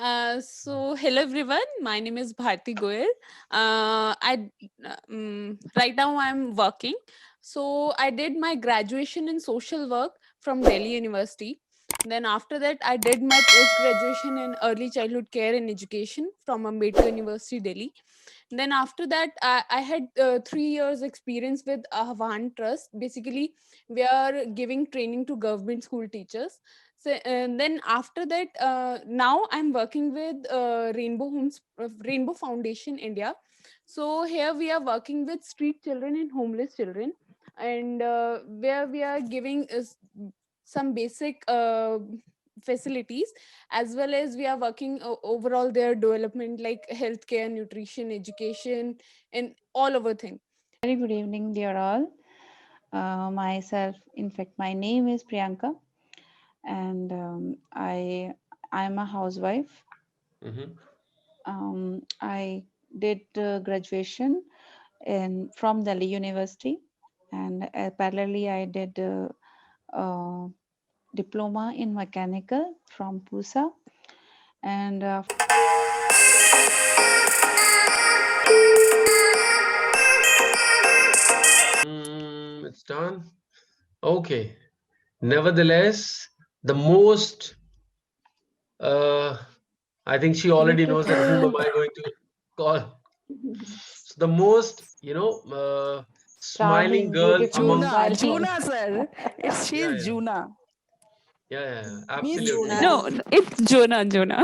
Hello everyone. My name is Bharti Goyal. Right now I'm working. So I did my graduation in social work from Delhi University. Then after that, I did my post graduation in early childhood care and education from Ambedkar University, Delhi. Then after that, I had 3 years experience with Ahvan Trust. Basically, we are giving training to government school teachers. So and then after that, now I'm working with Rainbow Foundation India. So here we are working with street children and homeless children, and where we are giving is some basic facilities, as well as we are working overall their development like healthcare, nutrition, education, and all over thing. Very good evening, dear all. In fact, my name is Priyanka, and I'm a housewife. Mhm. I did graduation from Delhi University, and parallelly I did uh, diploma in mechanical from PUSA, and It's done. Okay. Nevertheless, the most, uh, I think she already knows that whom am beautiful, I going to call. So the most, smiling charming, girl beautiful amongst, Juna, Bharti. Juna, sir. yeah, She's yeah, Juna. Miss absolutely. Juna. No, it's Jonah. Jona. Jonah.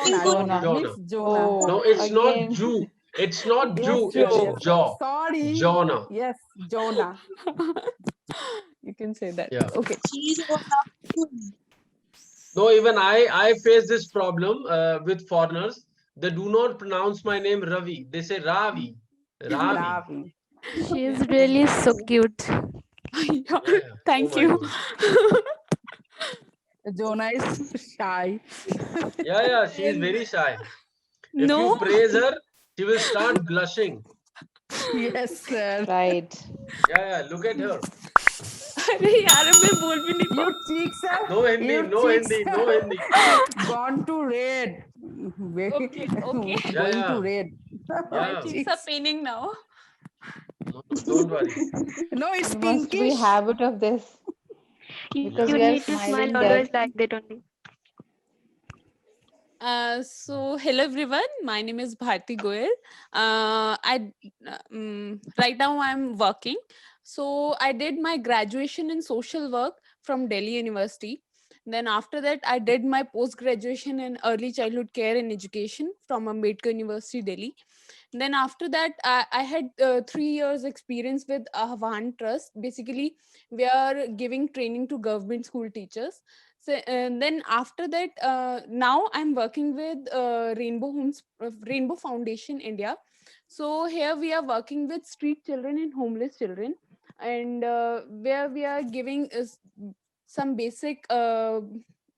Miss Jonah. Jona. No, Oh, it's not again. Jew. It's not Yes, Jew. sir. It's Yes, Joe. sir. Jaw. Sorry. Jonah. Yes, Jonah. You can say that. Yeah. Okay. No, even I face this problem with foreigners. They do not pronounce my name Ravi. They say Ravi. Ravi. Ravi. She's Oh, really so cute. Yeah, Yeah, yeah. Oh thank my you. God. Jonah is shy. Yeah, yeah. She is And very shy. If you no, praise her, she will start blushing. Yes, sir. Right. Yeah, yeah. Look at her. अरे यार मैं बोल भी नहीं Your पाऊँ. cheeks are, No Hindi, your no cheeks Hindi, no are Hindi. gone to red. Very, Okay, okay. Yeah, going to yeah, red. My yeah. cheeks are Cheeks. paining now. No, no, don't worry. No, it's You must be pinkish. habit of this because Yeah. You we are need to smile smiling there. always like that only. Hello everyone. My name is Bharti Goyal. Right now I'm working. So I did my graduation in social work from Delhi University. Then after that, I did my post graduation in early childhood care and education from Ambedkar University, Delhi. Then after that, I had 3 years experience with Ahvan Trust. Basically, we are giving training to government school teachers. So and then after that, now I'm working with Rainbow Foundation India. So here we are working with street children and homeless children, and where we are giving is some basic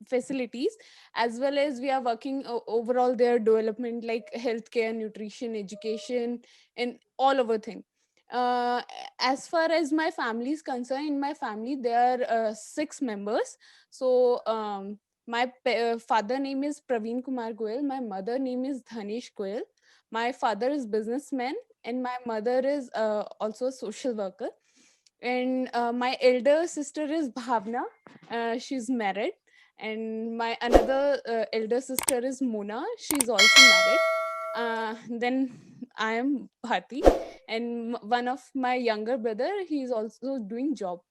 facilities, as well as we are working overall their development like healthcare, nutrition, education, and all over thing. uh, as far as my family is concerned, in my family there are 6 members. So my father name is Praveen Kumar Goyal, my mother name is Dhanesh Goyal, my father is businessman, and my mother is also a social worker. And my elder sister is Bhavna. She's married. And my another elder sister is Mona. She's also married. Then I am Bhati, and one of my younger brother, he's also doing job.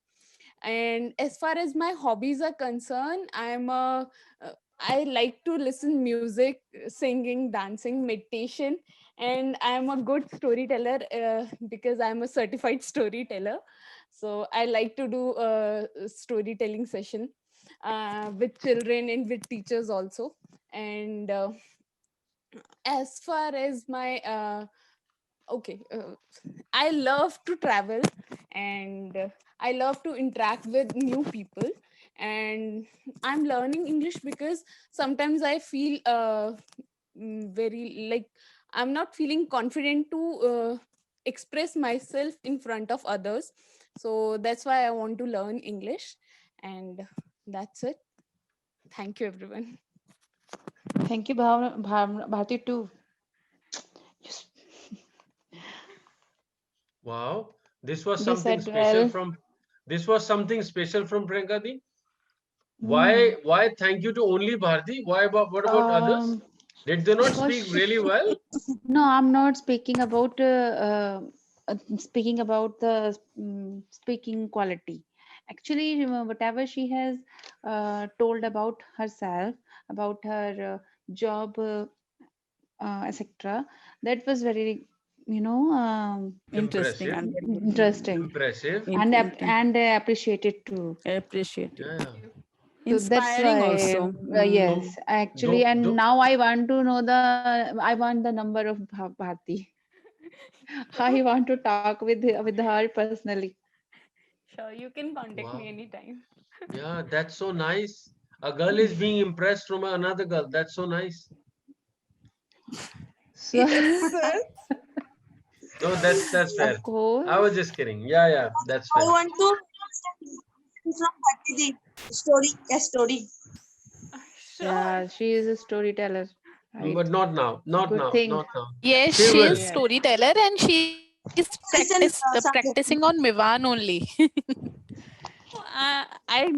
And as far as my hobbies are concerned, I like to listen music, singing, dancing, meditation, and I'm a good storyteller because I'm a certified storyteller. So I like to do a storytelling session with children and with teachers also. And as far as my okay, I love to travel, and I love to interact with new people. And I'm learning English because sometimes I feel very like I'm not feeling confident to express myself in front of others. So that's why I want to learn English. And that's it. Thank you, everyone. Thank you, Bharti too. Yes. Wow, this was You something said special well. from Priyanka Di. Hmm. Why thank you to only Bharti? Why about what about others? Um, Did they not because speak really well? no, I'm not speaking about the speaking quality. Actually, whatever she has told about herself, about her job, etc., that was very, Interesting Impressive, and very interesting impressive. and important. appreciated too. Appreciate it. Yeah. So that's Inspiring why, also. So yes, actually, and do now I want to know I want the number of Bharti. I want to talk with her personally. Sure, you can contact me wow. anytime. Yeah, that's so nice. A girl is being impressed from another girl. That's so nice. So, Yes, sir. No, that's fair. of I was course, just kidding. Yeah, yeah, that's I fair. want to from Bhakti story, a story. Sure. yeah, she is a storyteller, right? But not now. Not Good now. thing. Not now. Yes, She she is will. Yes. storyteller and she is Listen, practicing on Mivan only. I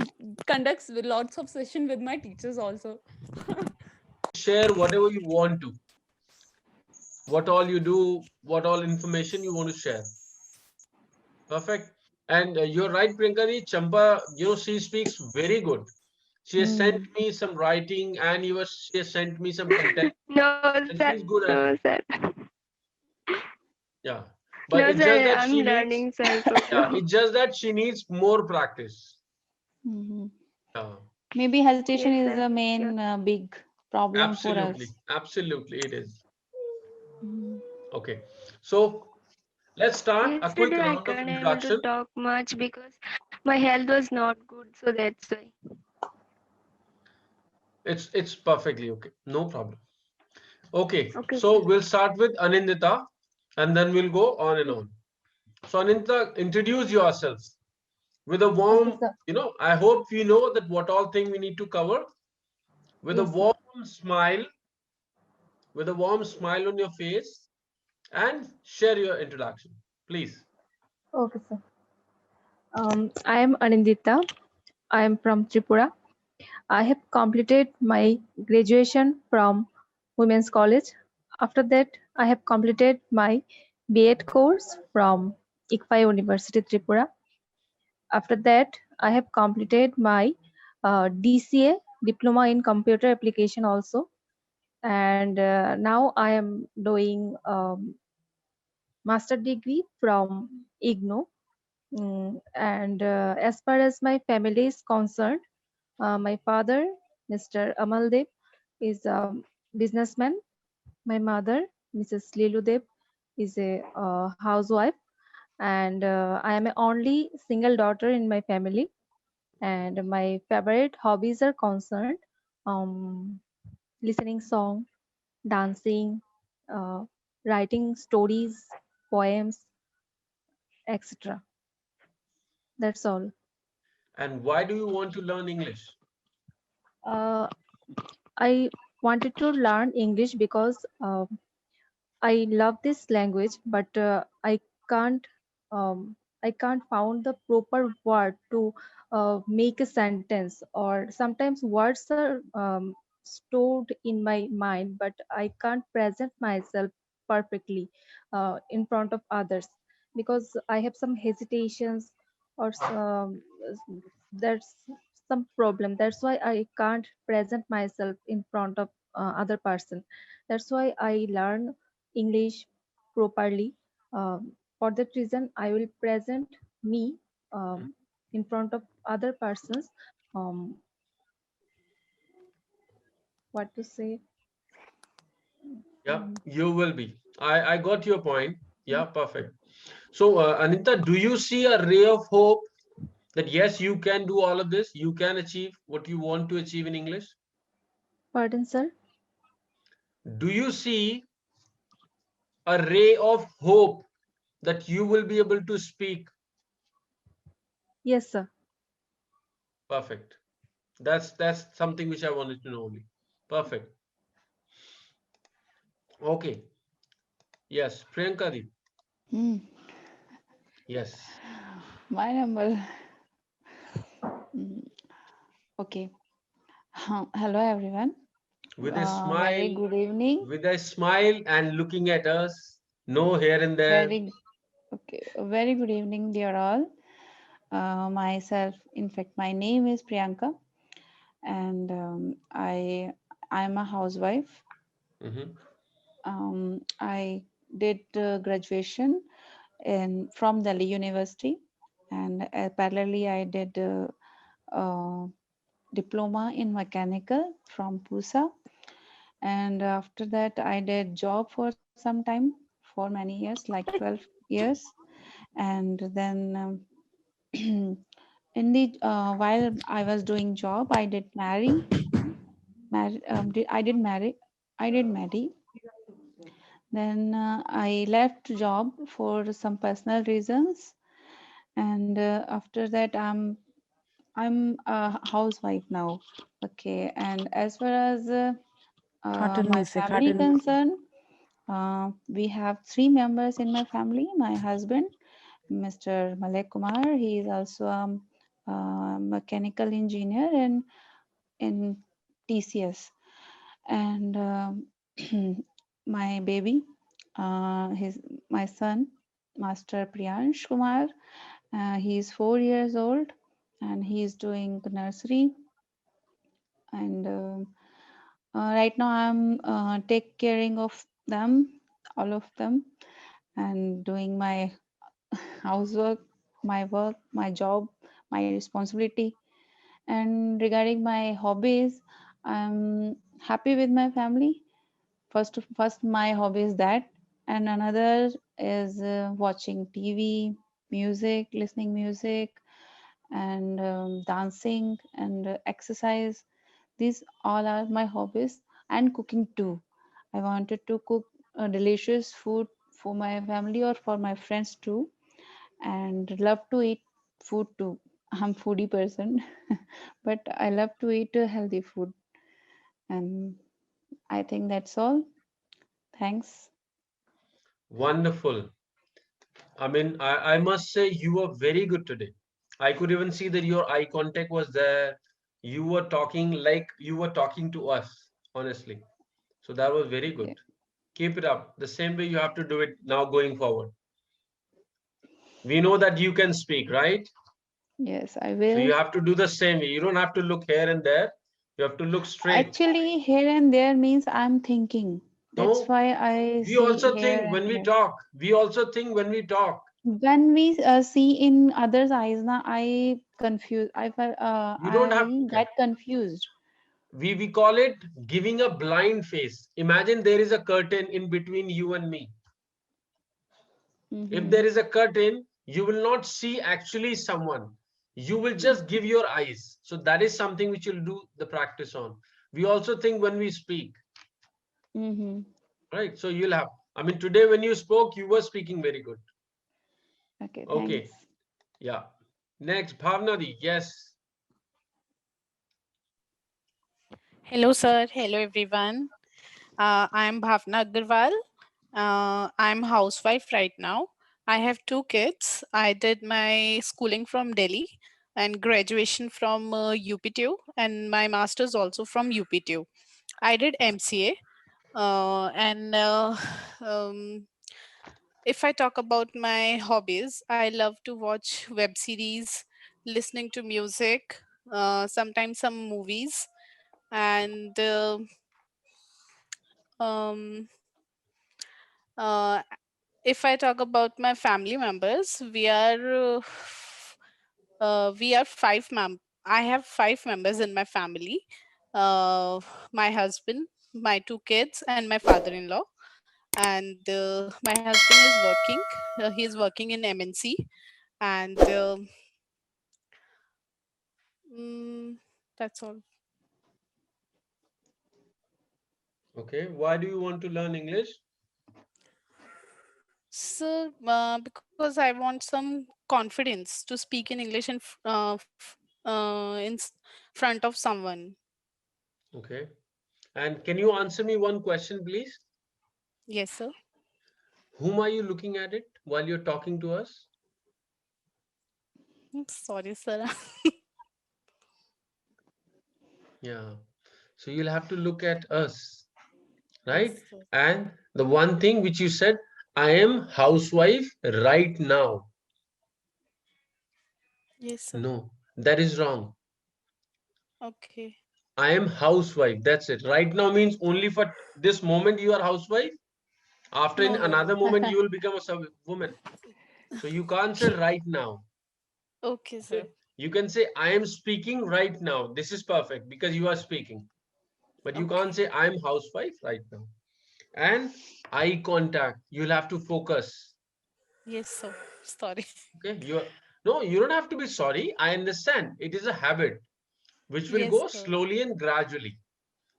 conduct lots of session with my teachers also. Share whatever you want to. What all you do, what all information you want to share. Perfect. And you're right, Priyankari. Champa, she speaks very good. She has sent Hmm. me some writing and she has sent me some content, No, and sir. she's good at No, it. sir. Yeah. But No, it's just sir. that I'm she needs, learning, sir. yeah, So, it's just that she needs more practice. Mhm. Yeah. Maybe hesitation yes, is sir. the Sure. main big problem for Absolutely. us. Absolutely. It is. Mhm. Okay. So let's start a quick Yesterday, I round of can't able to introduction. talk much because my health was not good. So that's why. It's perfectly okay. No problem. Okay. Okay, So sir. we'll start with Anindita and then we'll go on and on. So Anindita, introduce yourself with a Okay, warm, sir. I hope you know that what all thing we need to cover with a Yes, sir. warm smile, on your face and share your introduction, please. Okay, sir. I am Anindita. I am from Tripura. I have completed my graduation from Women's College. After that, I have completed my B.Ed course from ICFA University, Tripura. After that, I have completed my DCA, Diploma in Computer Application also. And now I am doing master degree from IGNOU. And as far as my family is concerned, my father, Mr. Amaldev, is a businessman. My mother, Mrs. Liludev, is a housewife, and I am a only single daughter in my family. And my favorite hobbies are concerned um, listening song, dancing, uh, writing stories, poems, etc. That's all. And why do you want to learn English? Uh, I wanted to learn English because I love this language, but can't I can't found the proper word to make a sentence. Or sometimes words are stored in my mind, but I can't present myself perfectly in front of others because I have some hesitations or there's some problem. That's why I can't present myself in front of other person. That's why I learn English properly. For that reason, I will present me in front of other persons. Um, what to say? Yeah, Mm, you will be. I got your point. Yeah, perfect. So, Anita, do you see a ray of hope that yes, you can do all of this? You can achieve what you want to achieve in English? Pardon, sir? Do you see a ray of hope that you will be able to speak? Yes, sir. Perfect. That's something which I wanted to know only. Perfect. Okay. Yes, Priyanka Di. Hmm. Yes. My number. Mm, okay. Hello, everyone. With a Very smile, good evening. and looking at us. No here and there. Very okay. A very good evening, dear all. Myself, in fact, my name is Priyanka, and I'm a housewife. Mhm. I did graduation in from Delhi University, and parallelly I did uh, diploma in mechanical from PUSA, and after that I did job for some time, for many years, like 12 years, and then in the while I was doing job, I did I did marry. Then I left job for some personal reasons, and after that I'm a housewife now. Okay, and as far as my family concerned, we have three members in my family. My husband, Mr. Malek Kumar, he is also a mechanical engineer in TCS, and my baby, his my son, Master Priyansh Kumar. He is 4 years old, and he is doing the nursery. And right now, I'm take caring of them, all of them, and doing my housework, my work, my job, my responsibility. And regarding my hobbies, I'm happy with my family. First, my hobby is that, and another is watching TV, music, listening music, and dancing and exercise. These all are my hobbies, and cooking too. I wanted to cook delicious food for my family or for my friends too, and love to eat food too. I'm foodie person, but I love to eat healthy food, and I think that's all. Thanks. Wonderful. I mean, I must say you were very good today. I could even see that your eye contact was there. You were talking like you were talking to us, honestly. So that was very good. Okay. Keep it up. The same way you have to do it now going forward. We know that you can speak, right? Yes, I So you will. have to do the same way. You don't have to look here and there. You have to look straight. Actually, here and there means I'm thinking. That's No, why I we see also here think and when we there. talk. We also think when we talk. When we see in others' eyes, na, You don't have. I get confused. We call it giving a blind face. Imagine there is a curtain in between you and me. If Mm-hmm. there is a curtain, you will not see actually someone. You will just give your eyes. So that is something which you'll do the practice on. We also think when we speak, Mm-hmm. right? So you'll have. I mean, today when you spoke, you were speaking very good. Okay, Okay. thanks. Yeah. Next, Bhavnadi. Yes. Hello, sir. Hello, everyone. I'm Bhavna Agarwal. I'm housewife right now. I have two kids. I did my schooling from Delhi and graduation from UPTU and my master's also from UPTU. I did MCA and if I talk about my hobbies, I love to watch web series, listening to music, sometimes some movies, and um, uh, if I talk about my family members, we are five I have five members in my family. My husband, my two kids, and my father-in-law. And my husband is working. He is working in MNC, and mm, that's all. Okay. Why do you want to learn English? So, because I want some confidence to speak in English front of someone. Okay. And can you answer me one question, please? Yes, sir. Whom are you looking at it while you're talking to us? Sorry, sir. Yeah. So you'll have to look at us, right? Yes, sir. And the one thing which you said, I am housewife right now. Yes, sir. No, that is wrong. Okay. I am housewife. That's it. Right now means only for this moment you are housewife. After in No, no, another no. moment you will become a woman. So you can't say right now. Okay, Okay. sir. You can say I am speaking right now. This is perfect because you are speaking. But you can't Okay. say I am housewife right now. And eye contact. You'll have to focus. Yes, sir. Sorry. Okay. No, you don't have to be sorry. I understand. It is a habit which will Yes, go sir. slowly and gradually.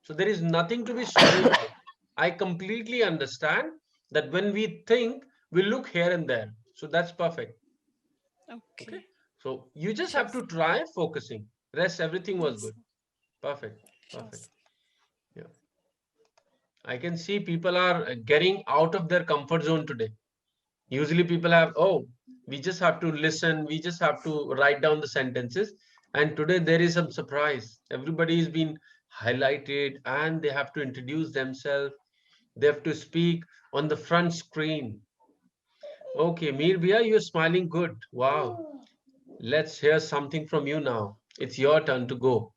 So there is nothing to be sorry about. I completely understand that when we think, we look here and there. So that's perfect. Okay. Okay. So you just Sure, have to sir. try focusing. Rest, everything was Yes, good. sir. Perfect. Sure, Perfect. sir. Yeah. I can see people are getting out of their comfort zone today. Usually people have, oh, we just have to listen. We just have to write down the sentences. And today there is some surprise. Everybody is being highlighted and they have to introduce themselves. They have to speak on the front screen. Okay, Mir Bhaiya, you're smiling good. Wow. Let's hear something from you now. It's your turn to go.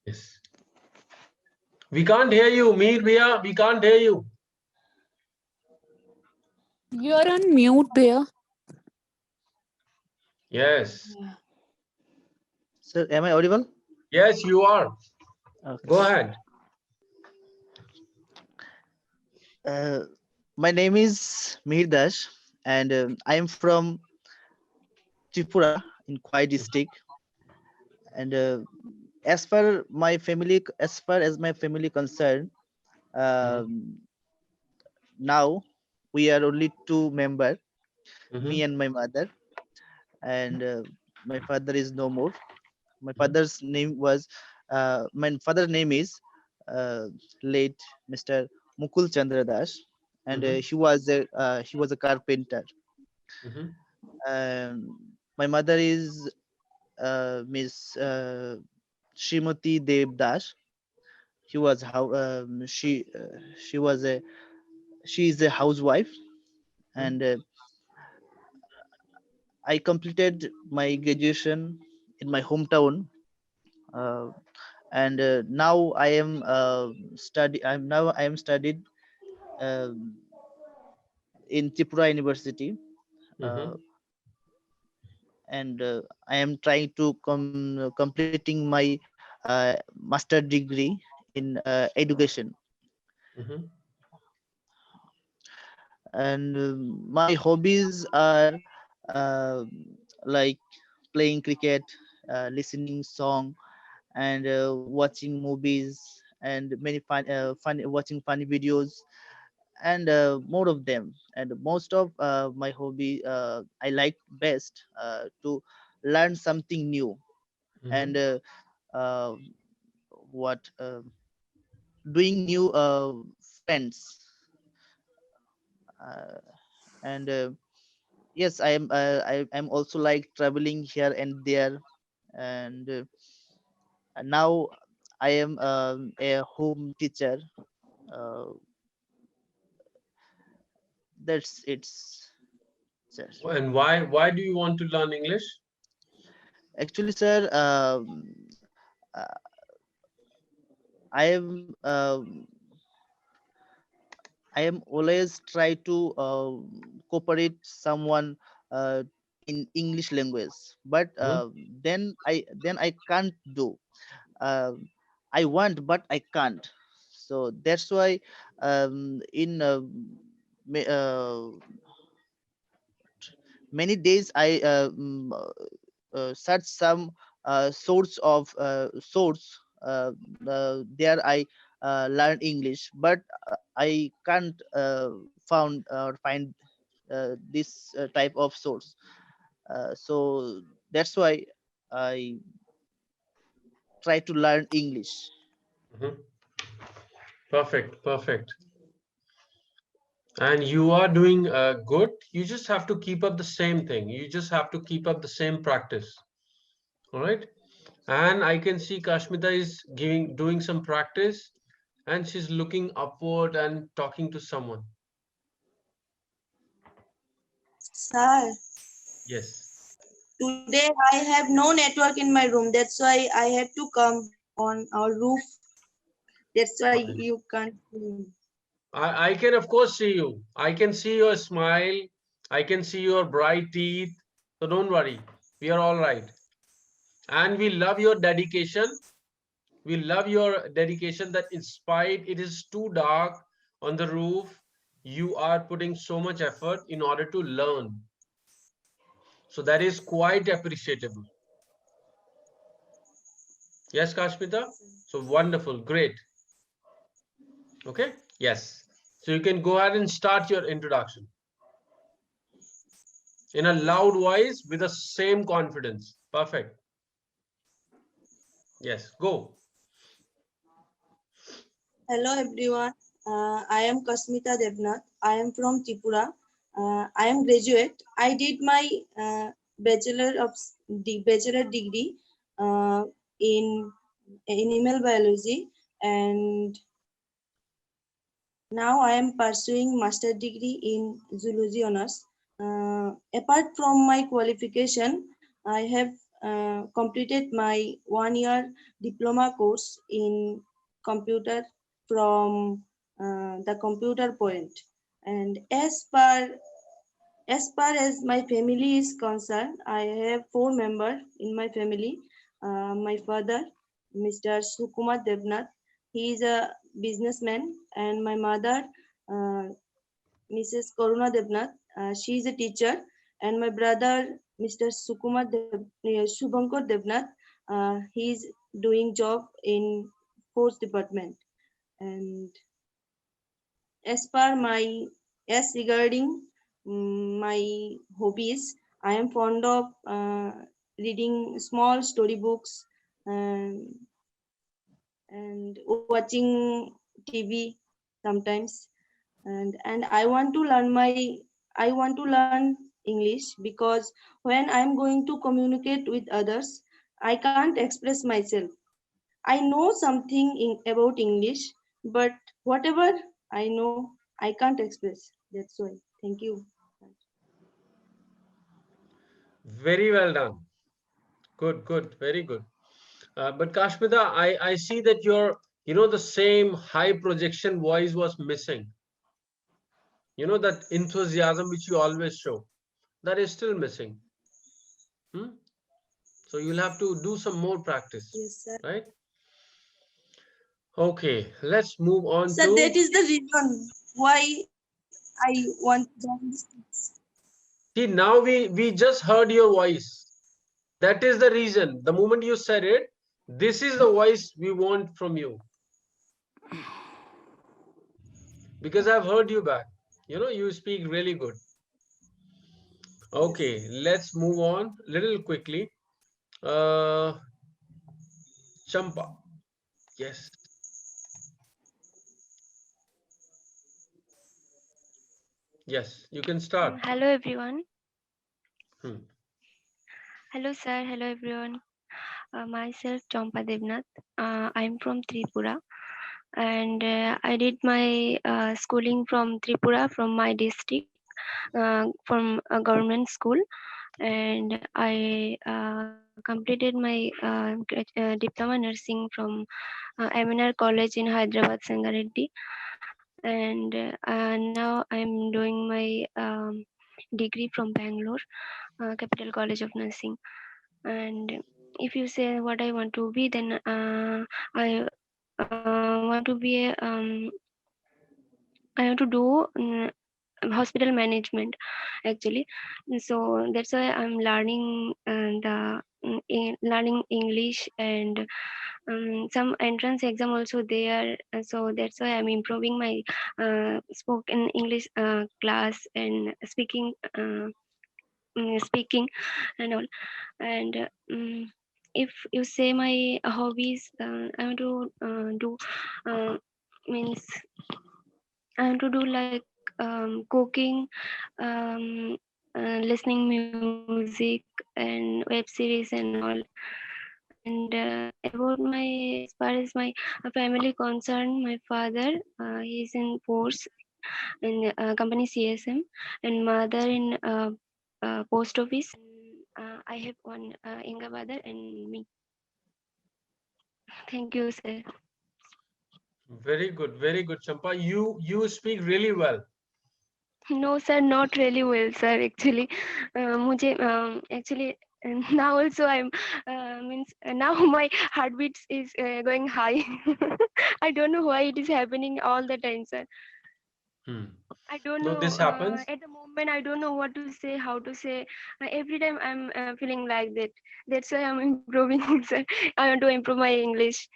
Yes. We can't hear you, Mir Bhaiya. We can't hear you. You're on mute, Bhaiya. Yes. Sir, am I audible? Yes, you are. Okay. Go ahead. My name is Mihir Dash, and I am from Tripura in Khwai district. And as far as my family concerned, um, now we are only two members, me and my mother, and my father is no more. My father's name was my father's name is uh, late Mr. Mukul Chandra Das, and he was a carpenter. My mother is Miss Srimati Dev Das. She was how she was a she is a housewife, and I completed my graduation in my hometown, uh, and now I am studied um in Tripura University, uh, and I am trying to completing my master degree in education. And my hobbies are uh, like playing cricket, listening song, and watching movies, and many watching funny videos, and more of them. And most of my hobby, I like best to learn something new, and uh, what doing new friends, uh, and yes, I'm also like traveling here and there, and now I am a home teacher. uh, that's it, sir. And why do you want to learn English? Actually, sir, uh, I am always try to cooperate someone uh, in English language, but then I can't do. Uh, I want, but I can't. So that's why in ma- many days I search some source. There I learn English, but I can't find this type of source. So That's why I try to learn English. Mhm. Perfect, perfect. And you are doing good. You just have to keep up the same thing. You just have to keep up the same practice. All right. And I can see Kashmita is doing some practice, and she's looking upward and talking to someone. Sir, Yes. today I have no network in my room. That's why I have to come on our roof. That's why you can't see me. I can of course see you. I can see your smile. I can see your bright teeth. So don't worry. We are all right. And we love your dedication. We love your dedication that in spite it is too dark on the roof, you are putting so much effort in order to learn. So that is quite appreciable. Yes, Kashmita? So wonderful, great. Okay, yes. So you can go ahead and start your introduction in a loud voice with the same confidence. Perfect. Yes, go. Hello everyone. I am Kasmita Devnath. I am from Tripura. I am graduate. I did my bachelor degree uh, in animal biology, and now I am pursuing master degree in zoology honors. Apart from my qualification, I have completed my 1 year diploma course in computer from the computer point. And as my family is concerned, I have 4 members in my family. My father, Mr. Sukumar Devnath, he is a businessman, and my mother, uh, Mrs. Karuna Devnath, she is a teacher, and my brother, Mr. Shubhankar Devnath, he is doing job in force department. And as per my as regarding my hobbies, I am fond of reading small storybooks, um, and watching TV sometimes. And I want to learn English, because when I'm going to communicate with others, I can't express myself. I know something about English, but whatever I know, I can't express. That's why. Thank you. Very well done. Good, good, very good. But Kashmita, I see that your, the same high projection voice was missing. That enthusiasm which you always show, that is still missing. So you'll have to do some more practice. Yes, sir. Right? Okay, let's move on Sir, to. that is the reason why I want to join this class. See, now we just heard your voice. That is the reason. The moment you said it, this is the voice we want from you. Because I've heard you back. You speak really good. Okay, let's move on little quickly. Champa. Yes. Yes, you can start. Hello everyone. Hmm. Hello sir. Hello everyone. Myself Champa Devnath. I'm from Tripura, and I did my schooling from Tripura, from my district, from a government school, and I completed my diploma nursing from MNR College in Hyderabad, Sangareddy, and now I'm doing my degree from Bangalore, Capital College of Nursing. And if you say what I want to be, then I want to be I want to do hospital management actually. So that's why I'm learning learning English, and some entrance exam also there. So that's why I'm improving my spoken English class and speaking speaking and all. And if you say my hobbies, I want to do means I want to do like cooking, um, listening music and web series and all. And about my, as far as my family concerned, my father, he's in force in company CSM, and mother in post office. I have one younger brother and me. Thank you, sir. Very good, Champa. You speak really well. No, sir, not really well, sir. Actually, मुझे actually now also I'm means now my heartbeat is going high. I don't know why it is happening all the time, sir. Hmm. I don't No, know. this happens. At the moment, I don't know what to say, how to say. Every time I'm feeling like that. That's why I'm improving, sir. I want to improve my English.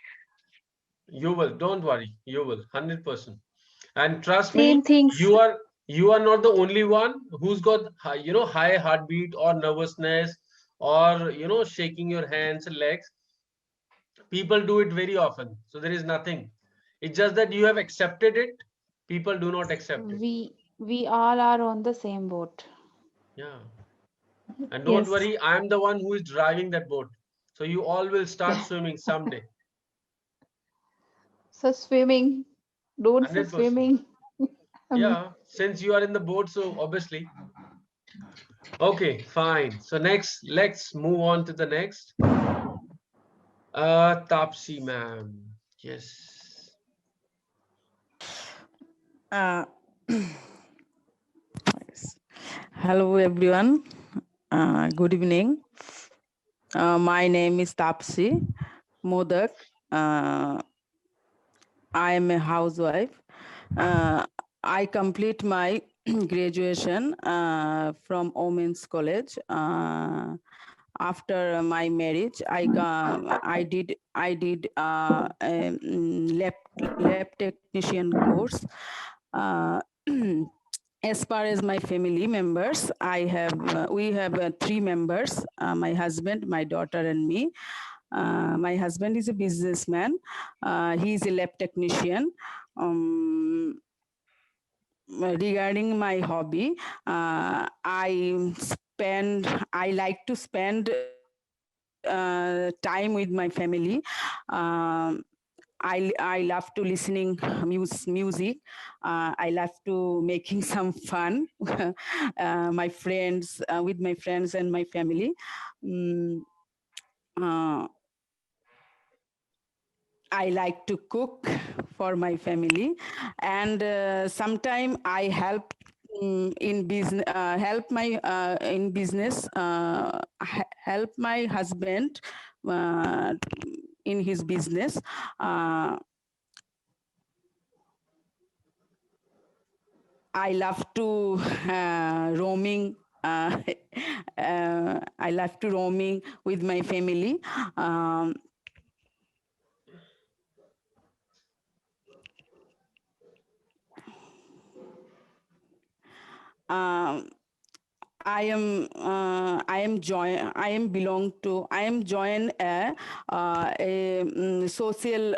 You will. Don't worry. You will. 100%. And trust me, Same things. you are not the only one who's got high heartbeat or nervousness or shaking your hands and legs. People do it very often, so there is nothing. It's just that you have accepted it. People do not accept it. We all are on the same boat. Yeah. And don't Yes. worry, I'm the one who is driving that boat. So you all will start swimming someday. So swimming, don't say 100%. swimming. Yeah, since you are in the boat, so obviously. Okay, fine. So next, let's move on to the next. Tapsi ma'am. Yes. Uh, Hello, everyone. Good evening. My name is Tapsi Modak. I am a housewife. I complete my graduation from Women's College. After my marriage, I did lab technician course. As far as my family members, we have 3 members: my husband, my daughter, and me. My husband is a businessman. He is a lab technician. Regarding my hobby, I like to spend time with my family. I love to listening music. I love to making some fun my friends with my friends and my family. Uh, I like to cook for my family, and sometime I help in business. Help my in business. Help my husband in his business. I love to roaming. I love to roaming with my family. I am join a social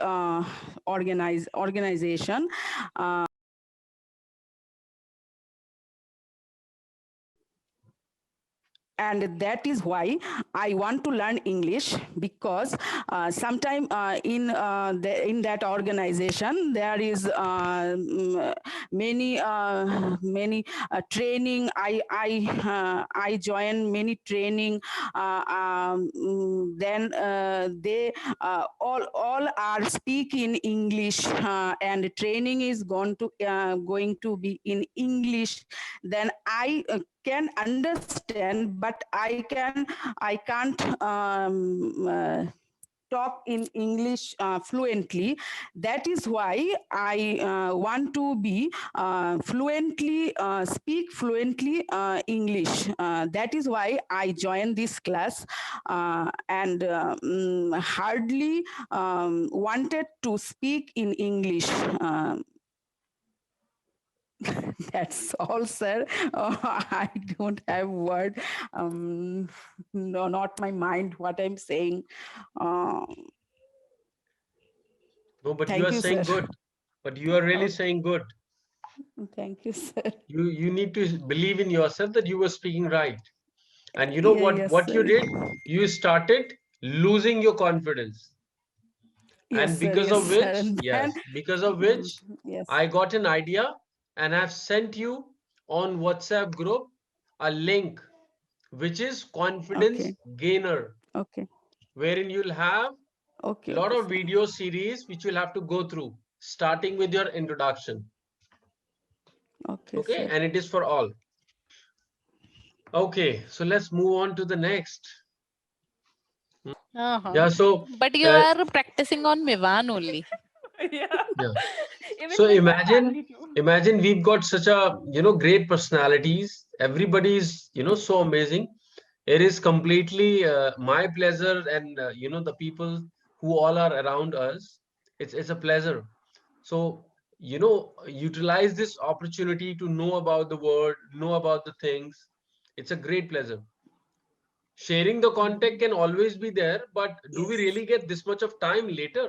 organization. And that is why I want to learn English, because sometime in that organization there is many training. I join many training. Then they all are speak in English, and training is going to be in English. Then I can understand, but I can't talk in English fluently. That is why I want to be fluently speak fluently English. That is why I joined this class, and hardly wanted to speak in English. That's all, sir. I don't have word. No, not my mind. What I'm saying. Uh, No, but you Thank are you, saying sir. good. But you are really Okay. saying good. Thank you, sir. You need to believe in yourself that you were speaking right. And you know Yeah, yes, what you sir. did? You started losing your confidence. Yes, And sir. because Yes, of sir. which, And then, yes, because of which yes. I got an idea and I've sent you on WhatsApp group a link which is confidence Okay. gainer, Okay. wherein you'll have Okay. lot Okay, of sir. video series which you'll have to go through, starting with your introduction. Okay, Okay, sir. and it is for all. Okay, so let's move on to the next. Yeah, so But you uh, are practicing on Mivan only. Yeah. yeah. Even So with my family too. imagine we've got such a great personalities. Everybody's so amazing. It is completely my pleasure, and the people who all are around us. It's a pleasure. So utilize this opportunity to know about the world, know about the things. It's a great pleasure. Sharing the content can always be there, but do we really get this much of time later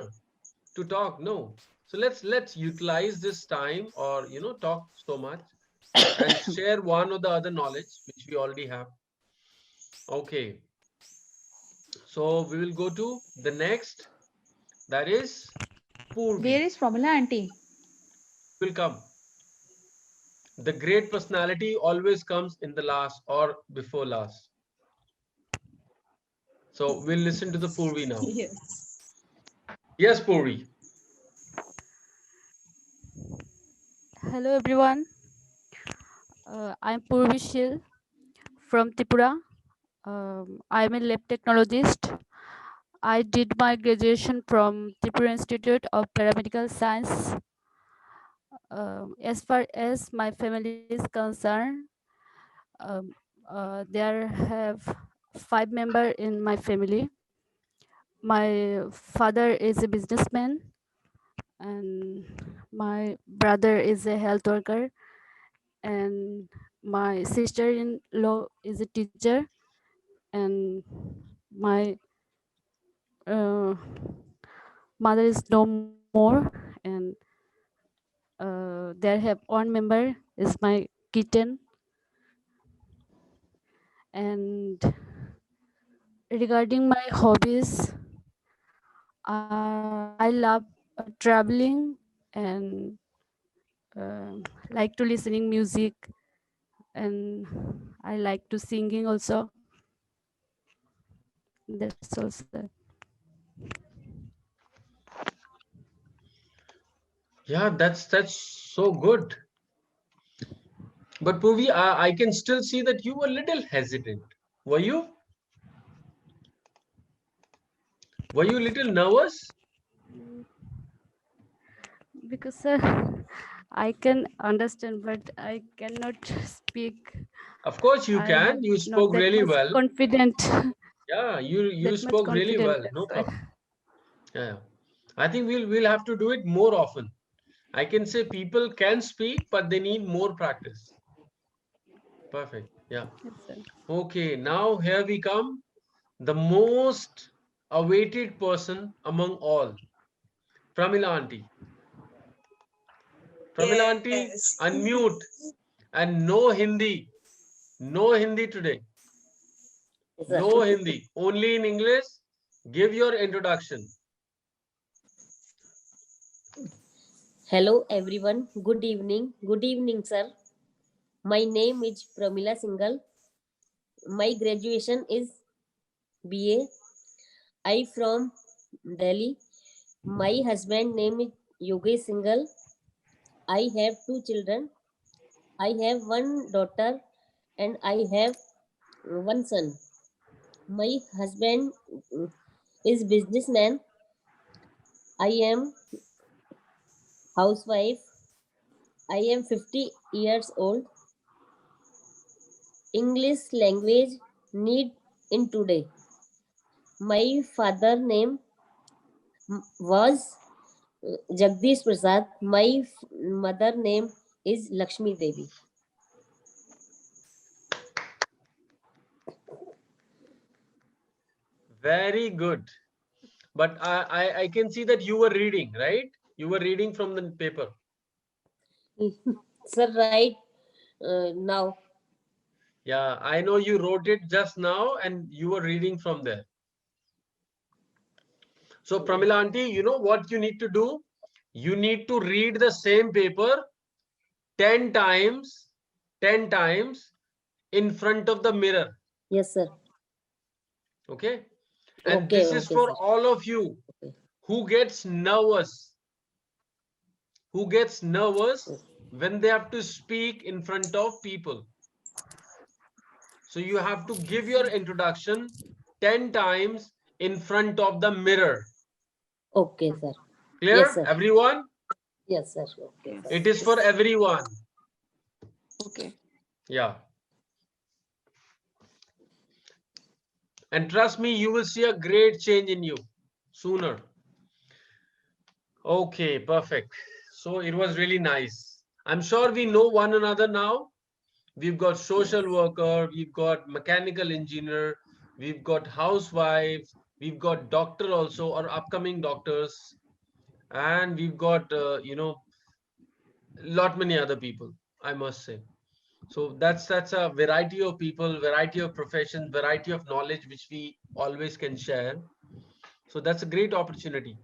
to talk? No. So let's utilize this time, or talk so much and share one or the other knowledge which we already have. Okay, so we will go to the next, that is Purvi. Where is Pramila auntie? Will come. The great personality always comes in the last or before last. So we'll listen to the Purvi now. Yes. Yes, Purvi. Hello everyone, I'm Purvishil from Tripura. I'm a lab technologist. I did my graduation from Tripura Institute of Paramedical Science. As far as my family is concerned, there have 5 members in my family. My father is a businessman and my brother is a health worker and my sister-in-law is a teacher and my uh, mother is no more and there have one member is my kitten. And regarding my hobbies, I love traveling and like to listening music, and I like to singing also. That's also. Yeah, that's so good. But Purvi, I can still see that you were a little hesitant. Were you? Were you a little nervous? Because I can understand, but I cannot speak. Of course you I can. have You not spoke that really much well. confident. Yeah, you That much spoke really confident. well. No That's why. problem. Yeah. I think we'll have to do it more often. I can say people can speak, but they need more practice. Perfect. Yeah. Yes, sir. Okay, now here we come. The most awaited person among all. Pramila auntie. Pramila auntie, Yes. unmute. And no Hindi. No Hindi today. No Hindi. Only in English. Give your introduction. Hello everyone. Good evening. Good evening, sir. My name is Pramila Singhal. My graduation is BA. I from Delhi. My husband name is Yogesh Singhal. I have 2 children. I have one daughter and I have one son. My husband is businessman. I am housewife. I am 50 years old. English language need in today. My father name was Jagdish Prasad. My mother name is Lakshmi Devi. Very good. But I can see that you were reading, right? You were reading from the paper. Sir, right now. Yeah, I know you wrote it just now and you were reading from there. So Pramila aunty, you know what you need to do? You need to read the same paper 10 times in front of the mirror. Yes, sir. Okay. And Okay, this is okay, for sir. all of you who gets nervous. Who gets nervous when they have to speak in front of people. So you have to give your introduction 10 times in front of the mirror. Okay, sir. Clear, Yes, sir. everyone? Yes, sir. Okay, sir. It is for everyone. Okay. Yeah. And trust me, you will see a great change in you sooner. Okay, perfect. So it was really nice. I'm sure we know one another now. We've got social worker, we've got mechanical engineer, we've got housewife, we've got doctor also, or upcoming doctors, and we've got lot many other people, I must say. So that's a variety of people, variety of professions, variety of knowledge which we always can share. So that's a great opportunity.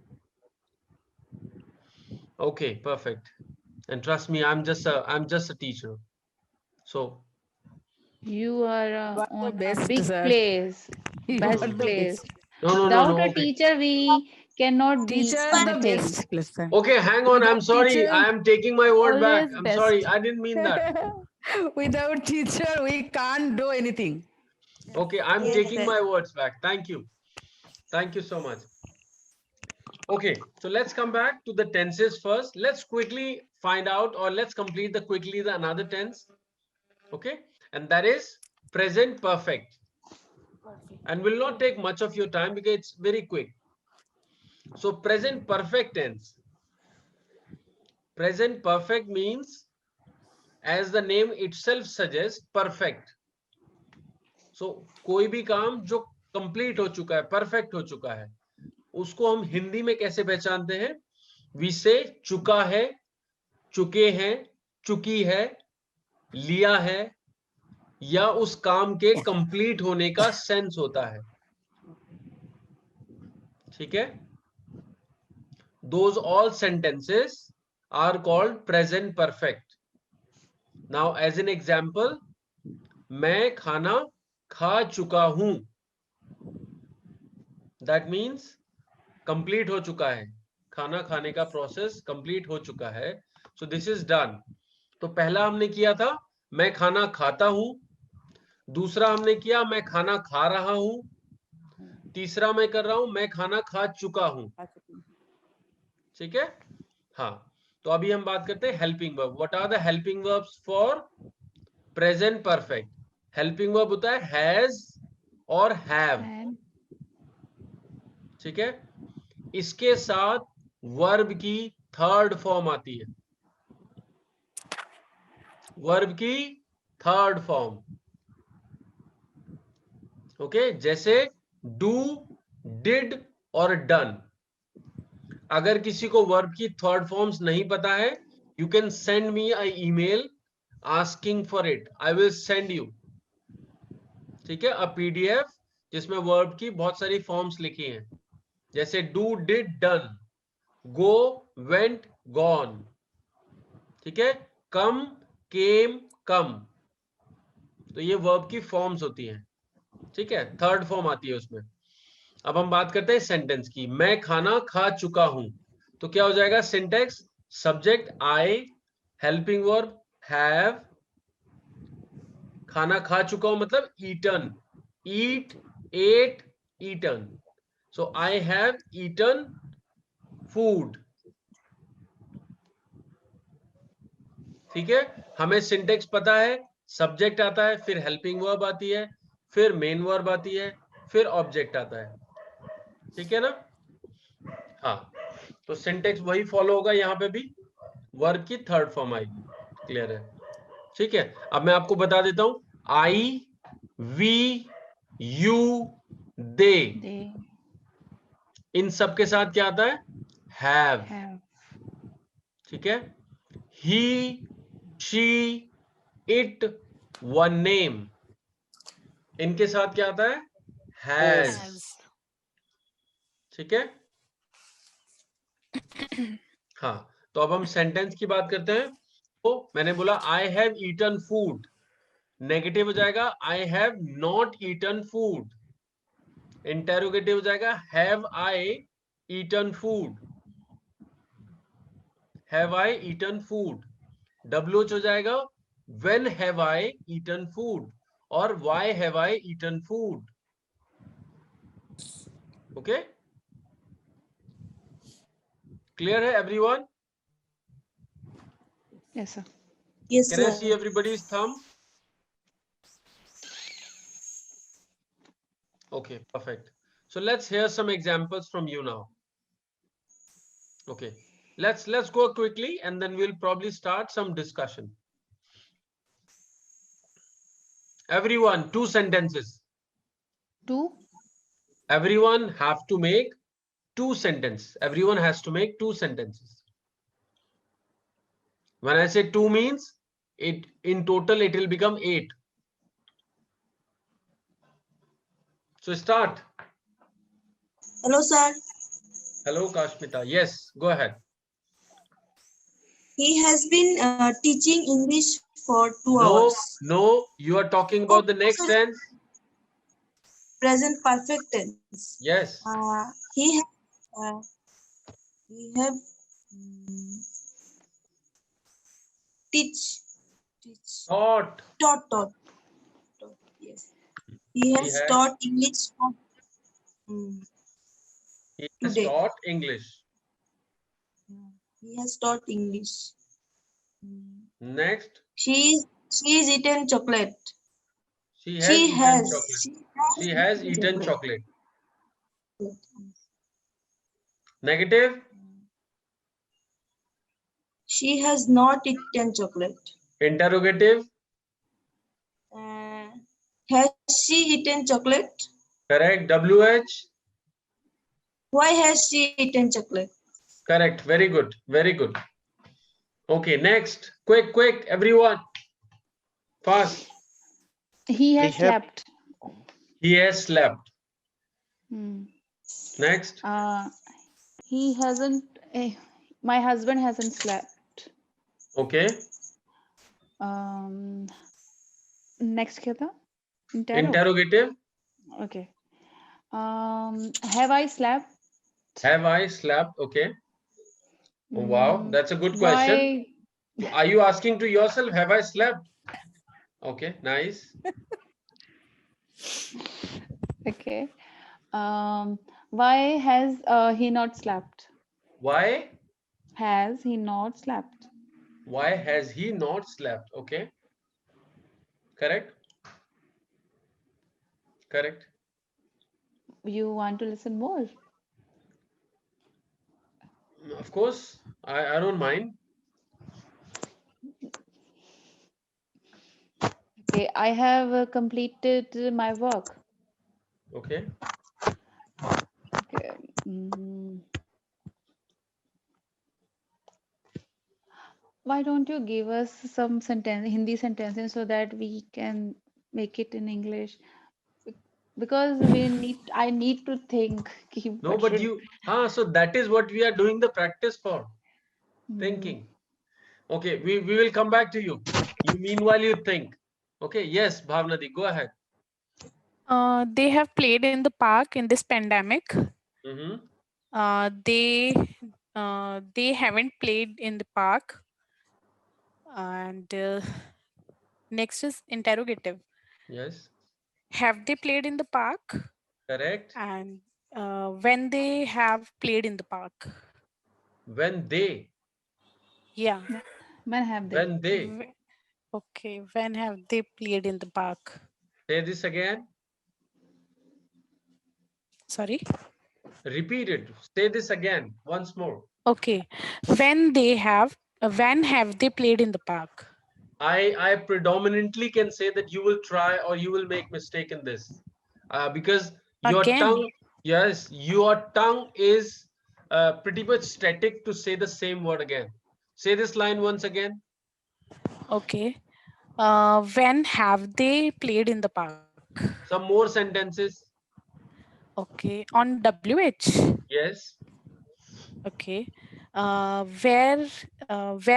Okay, perfect. And trust me, I'm just a teacher. So You are You are the on a best, big sir. place, You best are the place. best. no, Without a okay. teacher, we cannot be Teacher is the anything. best person. Okay, hang on. I'm Without sorry. teacher, I am taking my word back. Always I'm sorry. best. I didn't mean that. without teacher, we can't do anything. Okay, I'm Yes, taking sir. my words back. Thank you. Thank you so much. Okay, so let's come back to the tenses first. Let's quickly find out, or let's complete the another tense. Okay, and that is present perfect. And will not take much of your time because it's very quick. So present perfect tense. Present perfect means, as the name itself suggests, perfect. So कोई भी काम जो complete हो चुका है, perfect हो चुका है, उसको हम हिंदी में कैसे पहचानते हैं? वी से चुका है, चुके हैं, चुकी है, लिया है, या उस काम के कंप्लीट होने का सेंस होता है. ठीक है? Those all sentences are called present perfect. Now as an example, मैं खाना खा चुका हूं. That means कंप्लीट हो चुका है, खाना खाने का प्रोसेस कंप्लीट हो चुका है. So this is done. तो पहला हमने किया था मैं खाना खाता हूं, दूसरा हमने किया मैं खाना खा रहा हूं, तीसरा मैं कर रहा हूं मैं खाना खा चुका हूं. ठीक है? हाँ, तो अभी हम बात करते हैं helping verb. What are the helping verbs for present perfect? Helping verb होता है हैज और हैव. ठीक है? इसके साथ वर्ब की थर्ड फॉर्म आती है. वर्ब की थर्ड फॉर्म. ओके, जैसे डू, डिड और डन. अगर किसी को वर्ब की थर्ड फॉर्म्स नहीं पता है, you can send me a email asking for it. I will send you. ठीक है? अ पीडीएफ जिसमें वर्ब की बहुत सारी फॉर्म्स लिखी हैं, जैसे do, did, done, go, went, gone. ठीक है? कम, केम, कम. तो ये वर्ब की फॉर्म्स होती हैं. ठीक है? थर्ड फॉर्म आती है उसमें. अब हम बात करते हैं सेंटेंस की. मैं खाना खा चुका हूं, तो क्या हो जाएगा syntax? Subject I, helping verb have, खाना खा चुका हूं मतलब eaten, eat, ate, eaten. So I have eaten food. ठीक है? हमें सिंटेक्स पता है. सब्जेक्ट आता है, फिर हेल्पिंग वर्ब आती है, फिर मेन वर्ब आती है, फिर ऑब्जेक्ट आता है. ठीक है ना? हाँ, तो सिंटेक्स वही फॉलो होगा. यहां पे भी वर्ब की थर्ड फॉर्म आएगी. क्लियर है? ठीक है, अब मैं आपको बता देता हूं, आई, वी, यू, दे, इन सब के साथ क्या आता है? हैव। ठीक है, ही, शी, इट, वन नेम, इनके साथ क्या आता है? हैज। ठीक है, हाँ, तो अब हम सेंटेंस की बात करते हैं। तो मैंने बोला I have eaten food, negative हो जाएगा I have not eaten food. Interrogative हो जाएगा have I eaten food, have I eaten food. WH हो जाएगा when have I eaten food और why have I eaten food. Okay, clear है everyone? Yes, sir. Yes, Can I sir. see everybody's thumb? Okay, perfect. So let's hear some examples from you now. Okay, let's go quickly and then we'll probably start some discussion. Everyone, 2 sentences. 2. Everyone have to make 2 sentences. Everyone has to make 2 sentences. When I say 2 means it in total it will become 8. So start. Hello, sir. Hello, Kashmita. Yes, go ahead. He has been teaching English for 2 No, hours. no, you are talking about the next sir. tense. Present perfect tense. Yes. He have teach. Taught. Yes. He has taught English for, He has today. taught English. He has taught English. Next. She is eaten chocolate. She has eaten chocolate. She has eaten chocolate. Negative. She has not eaten chocolate. Interrogative. Has she eaten chocolate? Correct. WH. Why has she eaten chocolate? Correct. Very good. Very good. Okay, next. Quick, everyone. Fast. He has slept. He has slept. Next. He hasn't. My husband hasn't slept. Okay. Next क्या था? Interrogative. Okay. Have I slept? Have I slept? Okay. Oh, wow, that's a good question. Why? Are you asking to yourself, have I slept? Okay, nice. Okay. Why has he not slept? Why? Has he not slept? Why has he not slept? Okay. Correct. Correct. You want to listen more? Of course, I don't mind. Okay, I have completed my work. Okay. Okay. Why don't you give us some Hindi sentences so that we can make it in English? Because I need to think. No, but you, so that is what we are doing the practice for. Thinking. Okay, we will come back to you. Meanwhile, you think. Okay, yes, Bhavnadi, go ahead. They have played in the park in this pandemic. They haven't played in the park. And next is interrogative. Yes. Have they played in the park? Correct. And when they have played in the park. When they. Yeah. When have they? When they. Okay. When have they played in the park? Say this again. Sorry. Repeat it. Say this again once more. Okay. When have they played in the park? I predominantly can say that you will try or you will make mistake in this, because your Again. tongue, yes, your tongue is pretty much static to say the same word again. Say this line once again. Okay. When have they played in the park? Some more sentences. Okay. On WH. Yes. Okay. Where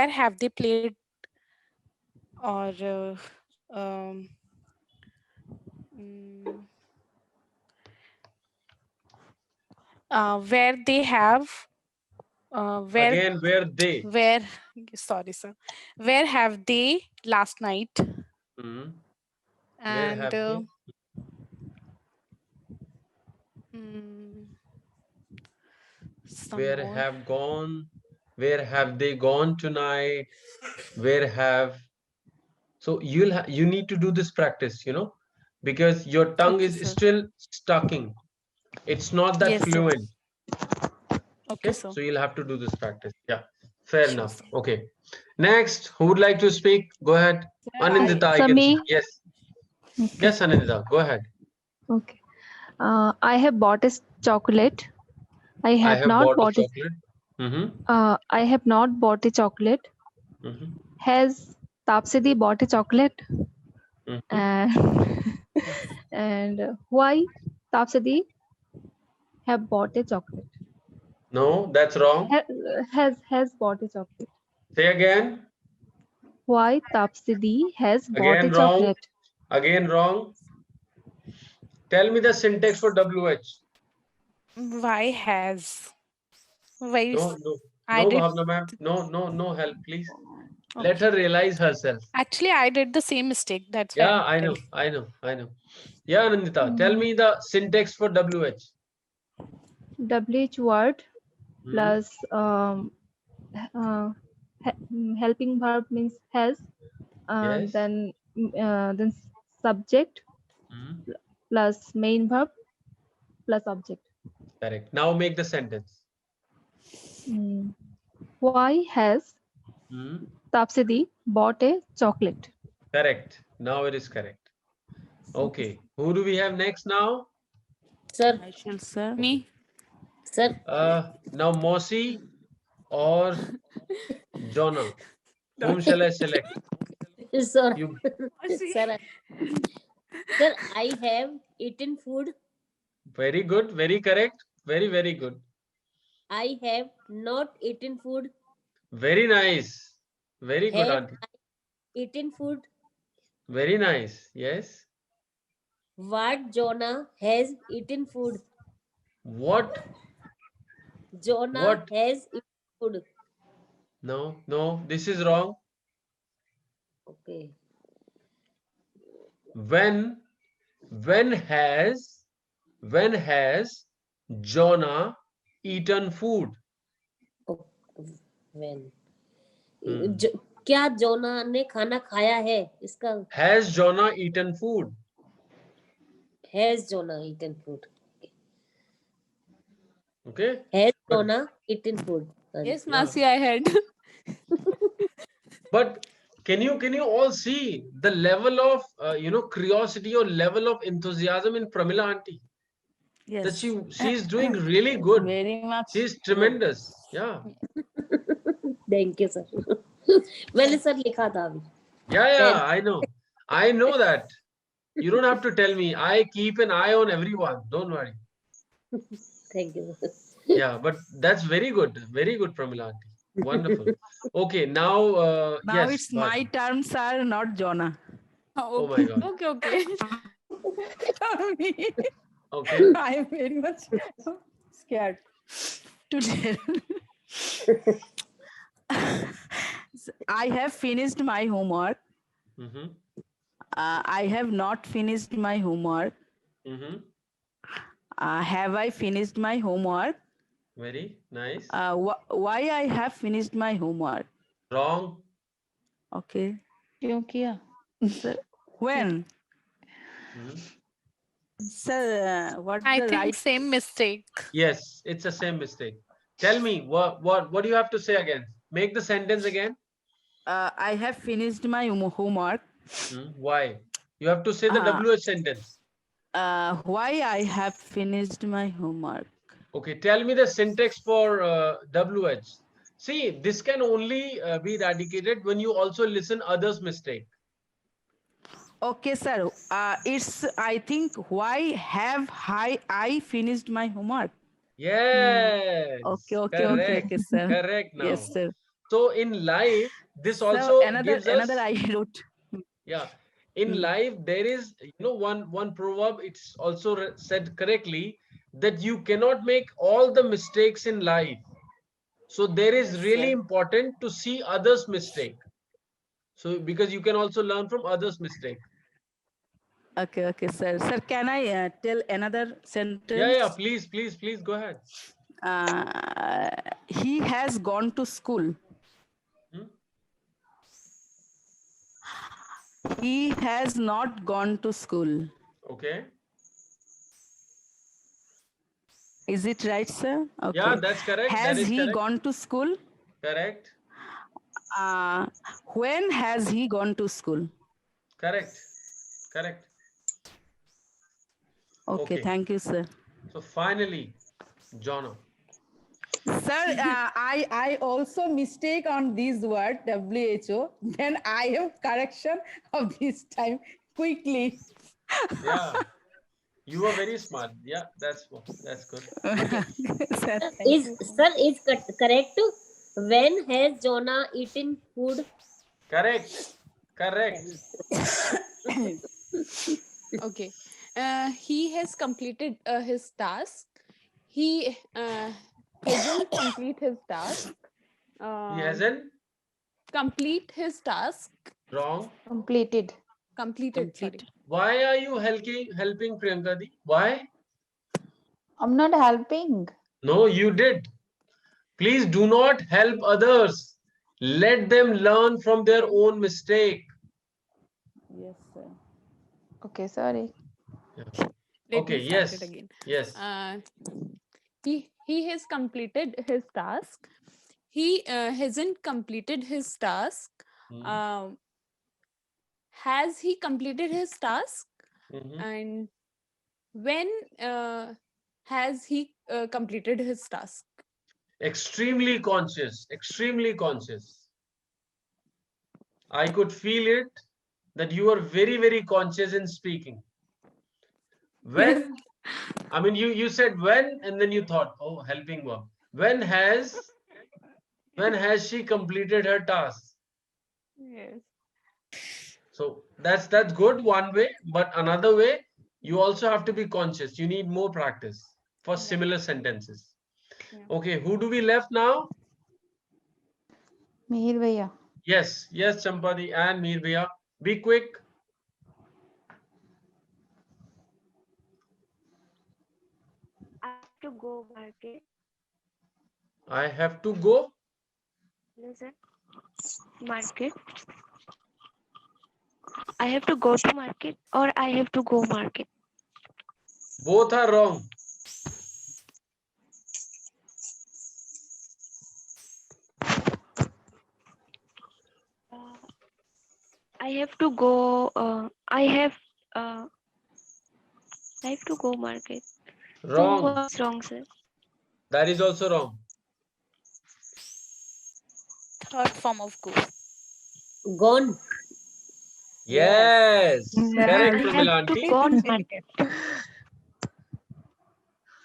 have they played, or um, mm, where they have Again, where they. where sorry sir, where have they last night? Mhm. Where And have they? mm, some Where more. have gone? Where have they gone tonight? Where have? So you need to do this practice, because your tongue Okay, is sir. still stucking. It's not that Yes, sir. fluent. Okay, sir. So you'll have to do this practice. Yeah, fair Sure, enough. sir. Okay. Next, who would like to speak? Go ahead. Anindita, I So can see. me, Yes. okay. Yes, Anindita, go ahead. Okay. I have bought a chocolate. I I have have not bought a bought it. chocolate. Mm-hmm. I have not bought a chocolate. Mm-hmm. Has Tapsidi bought a chocolate? Mm-hmm. And why Tapsidi have bought a chocolate? No, that's wrong. Has bought a chocolate. Say again. Why Tapsidi has bought a Again wrong. chocolate? Again wrong. Tell me the syntax for WH. Why has? Why is No, I did Bhavna ma'am. No help, please. Let her realize herself. actually I did the same mistake. That's why Yeah, I'm I know. Yeah, Anindita, tell me the syntax for WH. WH word Hmm. plus helping verb means has. Yes. Then subject plus main verb plus object. Correct. Now make the sentence. Why has Hmm. Tapsidi bought a chocolate? Correct. Now it is correct. Okay. Who do we have next now? Sir. Sir. Me. Sir. Now Mosi or Jonah. Whom shall I select? Sir. You. Sir. Sir, I have eaten food. Very good. Very correct. Very good. I have not eaten food. Very nice. Very good, Have auntie. I eaten food? Very nice. Yes. What Jonah has eaten food? What? Jonah What? has eaten food. No. This is wrong. Okay. When has Jonah eaten food? When? क्या जोना ने खाना खाया है इसका? Has Jonah eaten food? Has Jonah eaten food? Okay. Has Jonah eaten food? Yes, Masi, I had. But can you all see the level of curiosity or level of enthusiasm in Pramila auntie? Yes. That she's doing really good. Very much. She's tremendous. Yeah. Thank you, sir. मैंने sir लिखा था अभी. Yeah, I know that. You don't have to tell me. I keep an eye on everyone. Don't worry. Thank you. Yeah, but that's very good, Pramila auntie. Wonderful. Okay, now Now yes. it's my turn, sir, not Jonah. Oh my God. Okay. Okay. I am very much scared today. I have finished my homework. Mm-hmm. I have not finished my homework. Mm-hmm. Have I finished my homework? Very nice. Why I have finished my homework? Wrong. Okay. क्यों किया? Sir, when? Sir, what I the think right? same mistake. Yes, it's the same mistake. Tell me what do you have to say again? Make the sentence again. I have finished my homework. Why? You have to say the WH sentence. Why I have finished my homework? Okay, tell me the syntax for WH. See, this can only be eradicated when you also listen others' mistake. Okay, sir. It's, I think, why have I finished my homework? Yes. Okay, sir. Correct now. Yes, sir. So in life, this So also another gives us. I wrote. Yeah. In life, there is, one proverb, it's also said correctly that you cannot make all the mistakes in life. So there is really important to see others' mistake. So because you can also learn from others' mistake. Okay, sir. Sir, can I tell another sentence? Yeah, please, go ahead. He has gone to school. He has not gone to school. Okay. Is it right, sir? Okay. Yeah, that's correct. Has that is he correct. gone to school? Correct. When has he gone to school? Correct. Okay, thank you, sir. So finally, Jonna. Sir, I also mistake on this word WHO. Then I have correction of this time quickly. Yeah, you are very smart. Yeah, that's good. Sir, is correct? When has Jonah eaten food? Correct. Okay. He has completed his task. He hasn't complete his task. He hasn't complete his task. Wrong. Completed. Sorry. Why are you helping Priyanka Di? Why? I'm not helping. No, you did. Please do not help others. Let them learn from their own mistake. Yes, sir. Okay, sorry. Let Okay, me start yes. it again. Yes. He has completed his task. He hasn't completed his task. Has he completed his task? And when has he completed his task? Extremely conscious. I could feel it that you are very, very conscious in speaking. When, I mean, you said when, and then you thought, oh, helping work. When has she completed her task? Yes. So that's good one way, but another way, you also have to be conscious. You need more practice for similar sentences. Okay, who do we left now? Mihir Bhaiya. Yes, Champadi and Mir Bhaiya. Be quick. I have to go market. I have to go. No, sir. Market. I have to go to market or I have to go market. Both are wrong. I have to go. I have to go market. Wrong. What's wrong, sir? That is also wrong. Third form of go. Gone. Yes. Correct, I Pramila have to aunty. go market.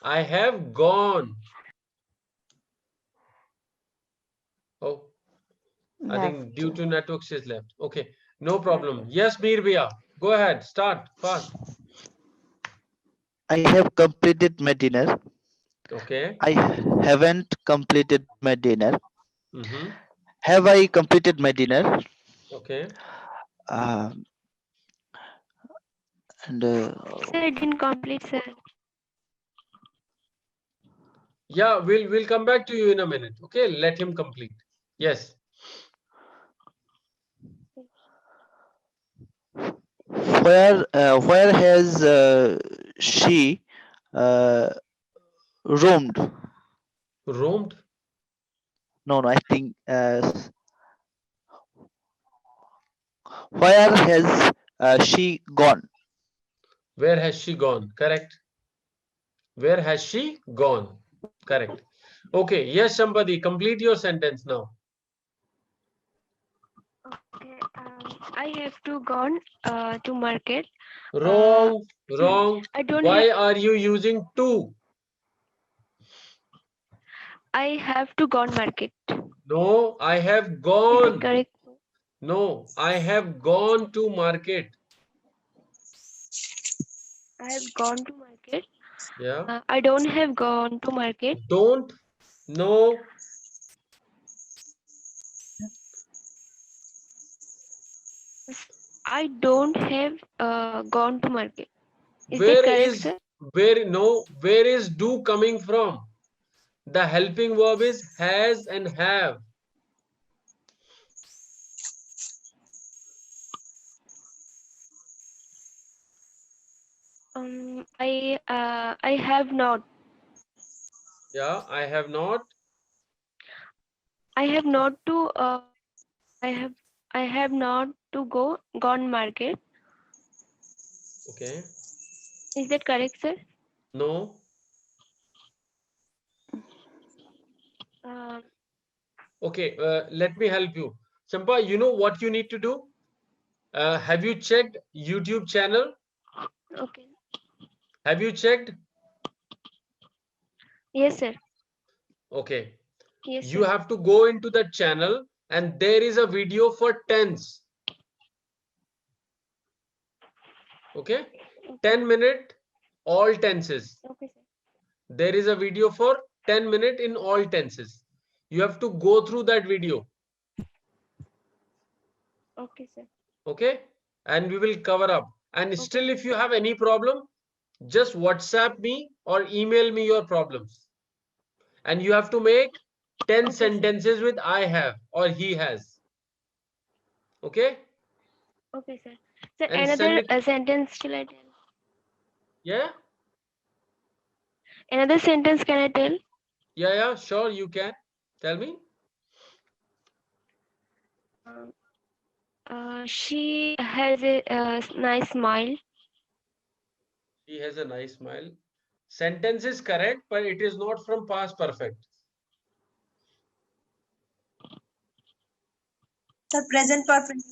I have gone. Oh, I think due to network she's left. Okay, no problem. Yes, Mir Bhaiya, go ahead. Start fast. I have completed my dinner. Okay. I haven't completed my dinner. Mm-hmm. Have I completed my dinner? Okay. And Sir, I didn't complete, sir. Yeah, we'll come back to you in a minute. Okay, let him complete. Yes. where has she roamed? Roamed? No, I think Where has she gone? Where has she gone? Correct. Where has she gone? Correct. Okay. Yes, Sampati, complete your sentence now. Okay, I have to gone to market. Wrong. Wrong. I don't Why have. are you using to? I have to gone market. No, I have Is it gone. correct? No, I have gone to market. I have gone to market. Yeah. I don't have gone to market. Don't. No. I don't have gone to market. Is that Where correct, is, sir? where is do coming from? The helping verb is has and have. I have not. Yeah, I have not. I have not to. I have not to go gone market. Okay. Is that correct, sir? No. Uh, Okay. Let me help you. Champa, you know what you need to do? Have you checked YouTube channel? okay. Have you checked? Yes, sir. Okay. Yes, You sir. have to go into the channel and there is a video for tense. Okay. 10-minute all tenses. Okay, sir. There is a video for 10-minute in all tenses. You have to go through that video. Okay, sir. Okay. And we will cover up. And still, if you have any problem, just WhatsApp me or email me your problems. And you have to make 10 sentences with I have or he has. Okay. Okay, sir. Sir, And send another it. sentence shall I tell? Yeah. Another sentence can I tell? Yeah, sure, you can. Tell me. She has a nice smile. He has a nice smile. Sentence is correct, but it is not from past perfect. Sir, present perfect,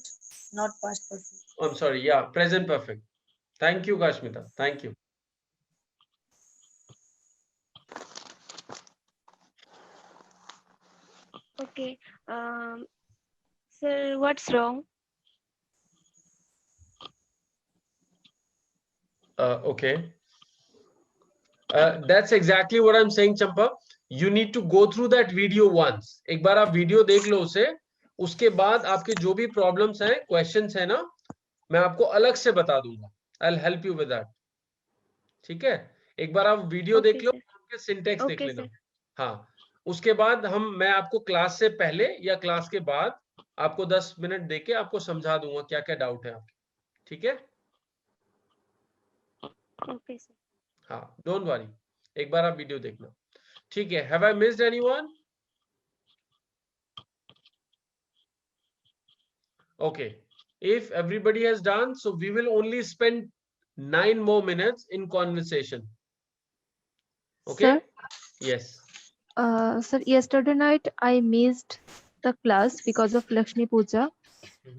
not past perfect. I'm sorry. Yeah, present perfect. Thank you, Kashmita. Thank you. Okay. Sir, what's wrong? Okay. That's exactly what I'm saying, Champa. You need to go through that video once. एक बार आप video देख लो उसे, उसके बाद आपके जो भी problems हैं, क्वेश्चंस हैं ना, मैं आपको अलग से बता दूंगा. I'll help you with that. ठीक है? एक बार आप वीडियो देख लो, उसके सिंटेक्स देख लेना. हाँ. उसके बाद मैं आपको क्लास से पहले या क्लास के बाद आपको 10 मिनट देके आपको समझा दूंगा क्या क्या डाउट है आपके. ठीक है? Okay, sir. हाँ, डोंट वरी. एक बार आप वीडियो देखना. ठीक है. Have I missed anyone? Okay. If everybody has done, so we will only spend 9 more minutes in conversation. Okay? Sir? Yes. Sir, yesterday night I missed the class because of Lakshmi Puja.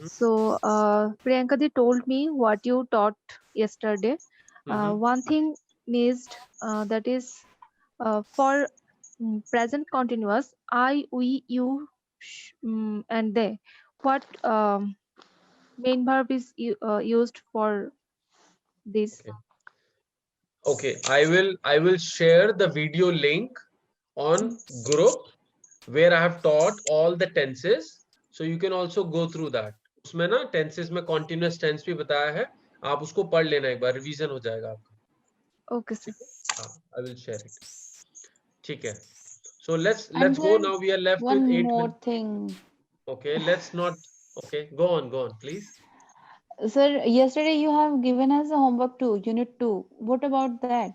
So Priyanka ji told me what you taught yesterday. One thing missed, that is for present continuous, I, we, you, and they. What main verb is used for this? Okay. I will share the video link on group where I have taught all the tenses. So you can also go through that. उसमें ना tenses में continuous tense भी बताया है. आप उसको पढ़ लेना एक बार, रिवीजन हो जाएगा आपका. Okay, sir. हाँ, I will share it. ठीक है. So let's go now. We are left with 8 minutes. One more thing. Okay, let's not. Okay, go on, please. Sir, yesterday you have given us a homework too, unit 2. What about that?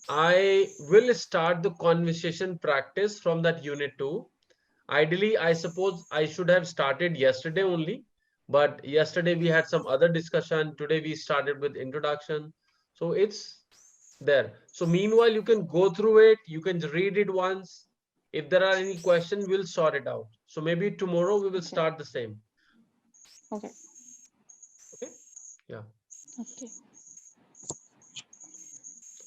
I will start the conversation practice from that unit 2. Ideally, I suppose I should have started yesterday only, But yesterday we had some other discussion. Today we started with introduction. So it's there. So meanwhile, you can go through it. You can read it once. If there are any questions, we'll sort it out. So maybe tomorrow we will start the same. Okay. Okay. Yeah. Okay.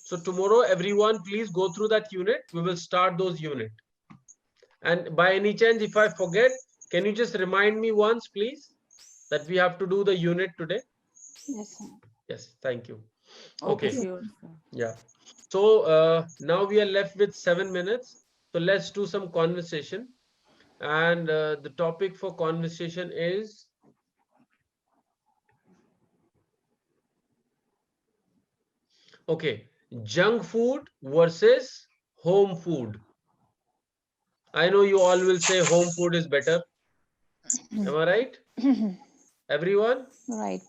So tomorrow, everyone, please go through that unit. We will start those unit. And by any chance, if I forget, can you just remind me once, please, that we have to do the unit today? Yes, sir. Yes, thank you. Okay, Okay. sure. Yeah. So now we are left with 7 minutes. So let's do some conversation. And the topic for conversation is okay, junk food versus home food. I know you all will say home food is better. Am I right? Everyone? Right.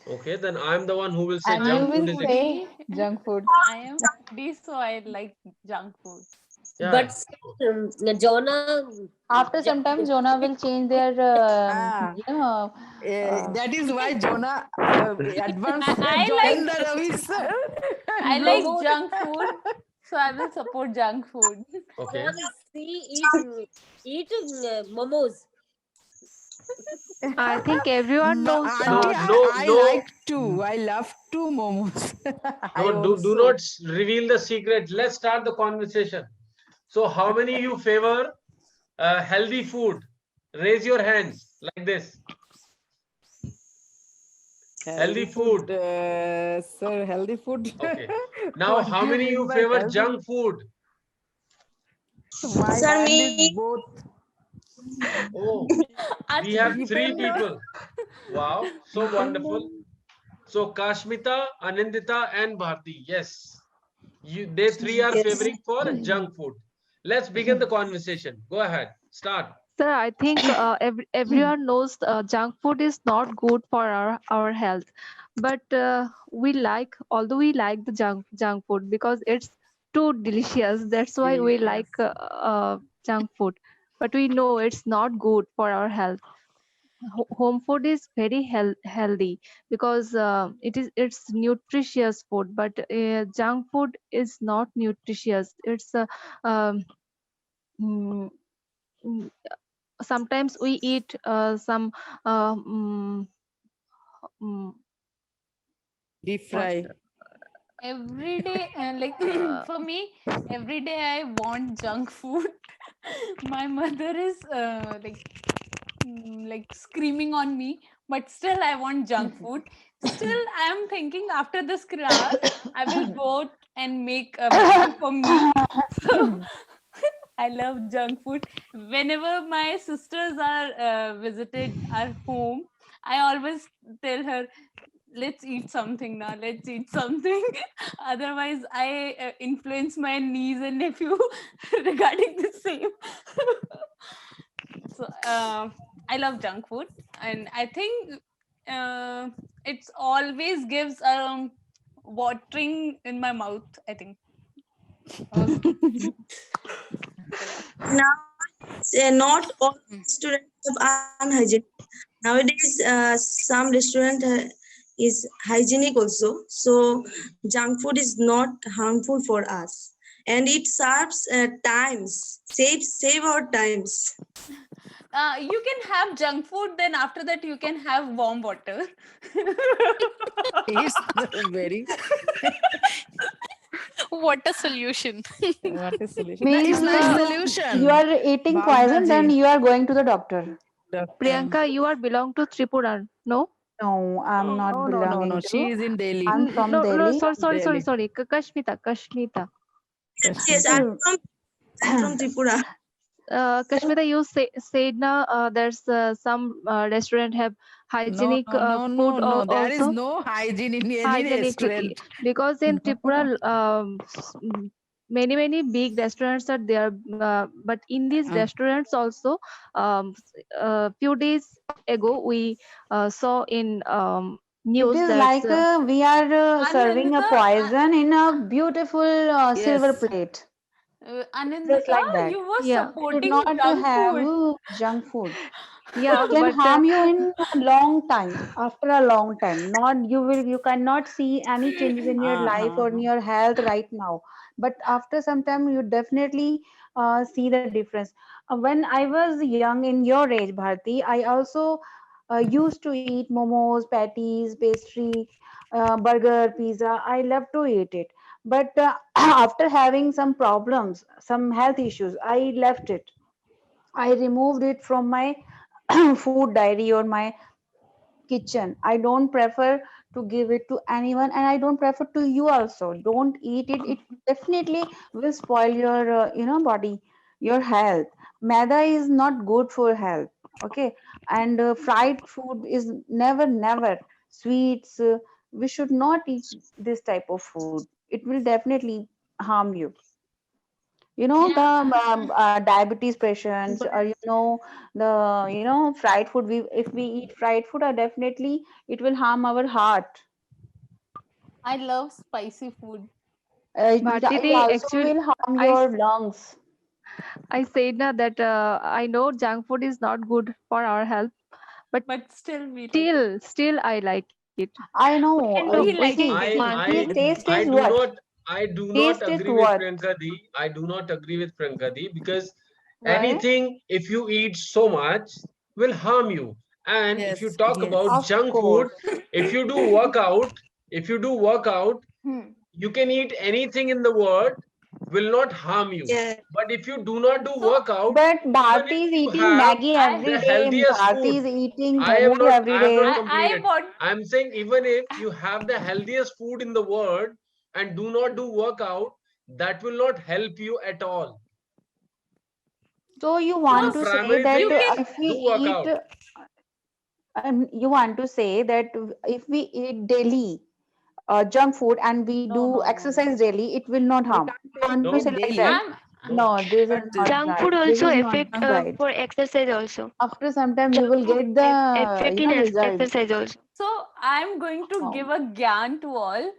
Okay, then I'm the one who will say And you junk food will is say junk food. I am foodie, so I like junk food. yeah. But Jonah, After some time, Jonah will change their, Ah. you know, That is why Jonah advanced I joined like- the Ravi sir. I like Momos. junk food, so I will support junk food. Okay. John, see, eat momos. I think everyone No, knows. auntie, No, I no. like to. I love to momos. I No, do also. not reveal the secret. Let's start the conversation. So how many you favor healthy food? Raise your hands like this. Healthy food. Sir, healthy food. Okay. Now, What how do you many mean you by favor healthy junk food? My Sir, hand me. is both. Oh, we have three Depend on- people. Wow, so wonderful. So Kashmita, Anindita, and Bharti. Yes, they three are Yes. favoring for junk food. Let's begin the conversation. Go ahead. Start. Sir, I think everyone knows junk food is not good for our health. But although we like the junk food because it's too delicious. That's why we like junk food. But we know it's not good for our health. Home food is very healthy because it's nutritious food. But junk food is not nutritious. It's mm, mm, sometimes we eat some Deep fry. Every day, like for me, every day I want junk food. My mother is like screaming on me, but still I want junk food. Still, I am thinking after this class, I will go and make a Maggi for me. So I love junk food. Whenever my sisters are visited our home, I always tell her, let's eat something now, let's eat something. Otherwise I influence my niece and nephew regarding the same. So I love junk food, and I think it's always gives watering in my mouth, I think. Now, not all restaurants are unhygienic. Nowadays, some restaurant is hygienic also. So junk food is not harmful for us, and it serves times, save our times. You can have junk food, then after that you can have warm water. It's very. What a solution. What is solution? Means It's nice solution. you are eating poison, then Bhavnaji. you are going to the doctor. Priyanka, you are belong to Tripura, no? No, I'm not No, belonging no. to. She is in Delhi. I'm from No, Delhi. sorry. Delhi. Kashmita. Yes, I'm from Tripura. Kashmita, you said now there's some restaurant have hygienic food No. There is also. no hygiene in any Hygienic restaurant. because in Tripura many big restaurants are there, but in these restaurants also few days ago we saw in It news is that like we are serving a Anindita, poison in a beautiful silver Yes. plate. Just Anindita, like that. you were Yeah. We should supporting not junk food. have junk food. Yeah, It can but harm you in a long time, after a long time. Not you cannot see any changes in your life or in your health right now. But after some time, you definitely see the difference. When I was young in your age, Bharti, I also used to eat momos, patties, pastry, burger, pizza. I love to eat it. But after having some problems, some health issues, I left it. I removed it from my food diary or my kitchen. I don't prefer to give it to anyone, and I don't prefer to you also. Don't eat it. It definitely will spoil your body, your health. Maida is not good for health. Okay, and fried food is never sweets. We should not eat this type of food. It will definitely harm you. The diabetes patients, or the fried food. We If we eat fried food, definitely it will harm our heart. I love spicy food. Bharti, It the also actual will harm I your lungs. I said na that I know junk food is not good for our health, but still we like it. still I like it. I know. We can We do like See, it very much. taste I is do what? not I do not Taste is agree with what? Priyanka Di. I do not agree with Priyanka Di because Why? anything if you eat so much will harm you. And if you Yes, talk yes. about Of junk food, course. if you do workout, if you do workout, Hmm. you can eat anything in the world will not harm you. Yeah. But if you do not do So workout, But even Bharti if is you eating have Maggie I every the day. healthiest Bharti food, is eating momos every I have not day. I completed. want I'm saying even if you have the healthiest food in the world and do not do workout, that will not help you at all. So you The want to say primary that thing you is can if we do eat, workout. you want to say that if we eat daily junk food and we do No. exercise daily, it will not We harm. can't You want to take say No, it like that? daily, I'm no. No, this is but not Junk right. food This also is not affect right. for exercise also. After some time, you Junk will food get the affect in result. exercise also. so I'm going to Oh. give a gyan to all.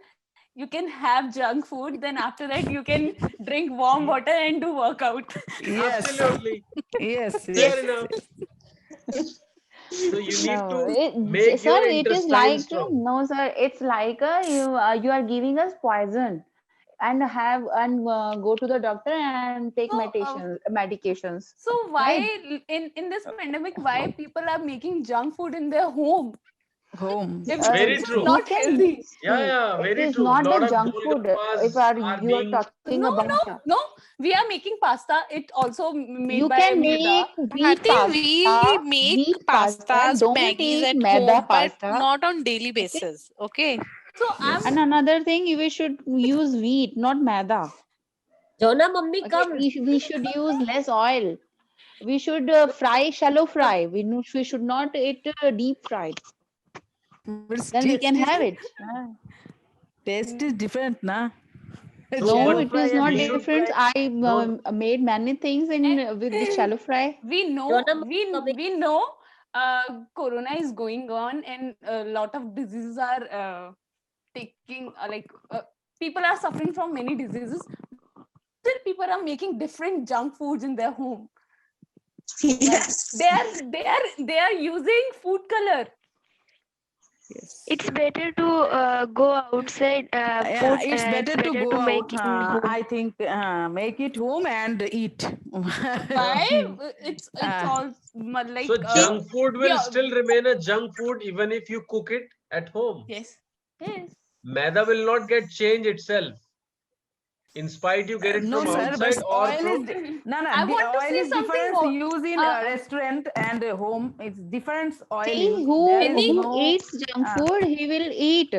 You can have junk food, then after that you can drink warm water and do workout. yes, Absolutely. yes, Fair yes, enough. yes. So you need No, to make sir, your it is intestine like strong. no, sir. It's like you are giving us poison and go to the doctor and take So medications, so why right? in this pandemic why people are making junk food in their home Home. if Very it's true. We not can healthy? Yeah, see yeah, it very is true. not Lot the of junk food. If Golgappas are you are being talking No, no, about, no. We are making pasta. It also you made by can make maida. wheat Bharti, we pasta, make wheat pasta. pastas, Don't Maggies eat at maida home, but pasta. not on daily Okay. basis. Okay. So And another thing, we should use wheat, not maida. Jona, mummy, Okay, come. we should use less oil. We should fry, shallow fry. We should not eat deep fried. But Then we can taste have is it. taste is different, na? So No, Shallow what it fry is and not we deep should different. fry. I no made many things in with the shallow fry. we know Jona, mummy, coming. we know corona is going on and a lot of diseases are taking people are suffering from many diseases. Still people are making different junk foods in their home. Yes. They are using food color. Yes. It's better to go outside Yeah, food. it's It's better to better go to out. make in home. I think make it home and eat. Why? It's Uh, all so like junk food will yeah. still remain a junk food even if you cook it at home. Yes. Maida will not get changed itself. In spite you get it no, from sir, but outside or oil is from no, no. I The want to oil say is something different. more. Use in restaurant and home. It's different oil See, use. There is who no. eats junk food, he will eat.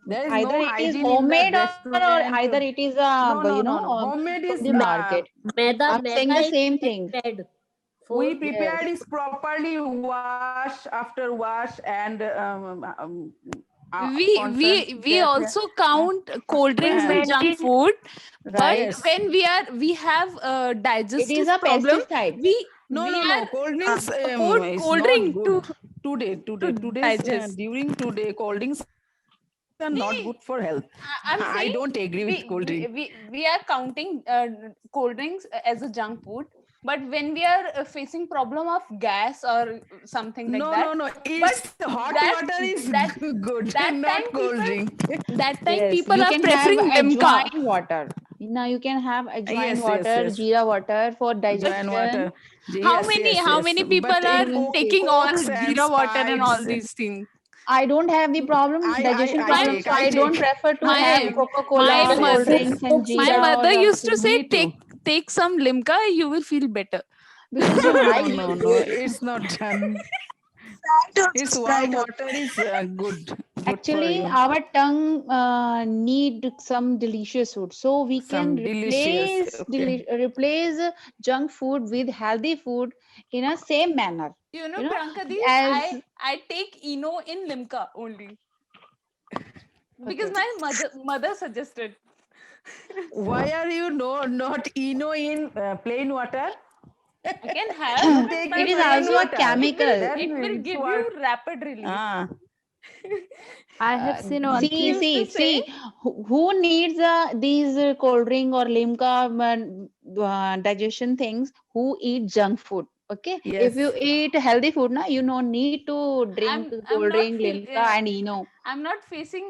There is Either no it is hygiene in that homemade, or restaurant. either it is No. Homemade from is the market. Maida, I'm saying maida the is same thing. prepared we for prepared Yes. is properly wash after wash and We chef. also count cold We drinks in junk maintain food, but Right. Yes. when we have a It is digestive a problem, pesticide. we No. are Cold drinks afford is cold not drink good. to Today's digest. during today, cold drinks are not good for health. I'm I saying don't agree with cold drink. we are counting cold drinks as a junk food, but when we are facing problem of gas or something like that, No. It's hot that- water is that- good, that not time cold people- drink. that time Yes, people you are can preferring have limca. ajwain water. Now you can have ajwain Yes, water, yes. jeera water for digestion. Ajwain water. How Yes, many yes, how yes. many But people in are taking all Cokes and jeera water and all Spites, these things? I don't have the problem, digestion I problem, take, so I I don't take. prefer to My- have my Coca-Cola, mother- cold drinks, and My jeera. mother or, used to say, Me too. take some limca, you will feel better. because the high No. It's not done. It's warm water is good. Actually, for you. our tongue need some delicious food, so we Some can delicious, replace junk food with healthy food in a same manner. You know, You know, Priyanka Di, as I take Eno in limca only. Because my mother suggested. Why are you not Eno in plain water? I can have, but Take my it is mother also a said chemical. it will give you rapid relief. I have seen one thing. See, who needs these cold drink or limca digestion things? Who eat junk food? Okay, if you Yes. eat healthy food, na, you no need to drink I'm cold not drink, limca, and Eno. I'm not facing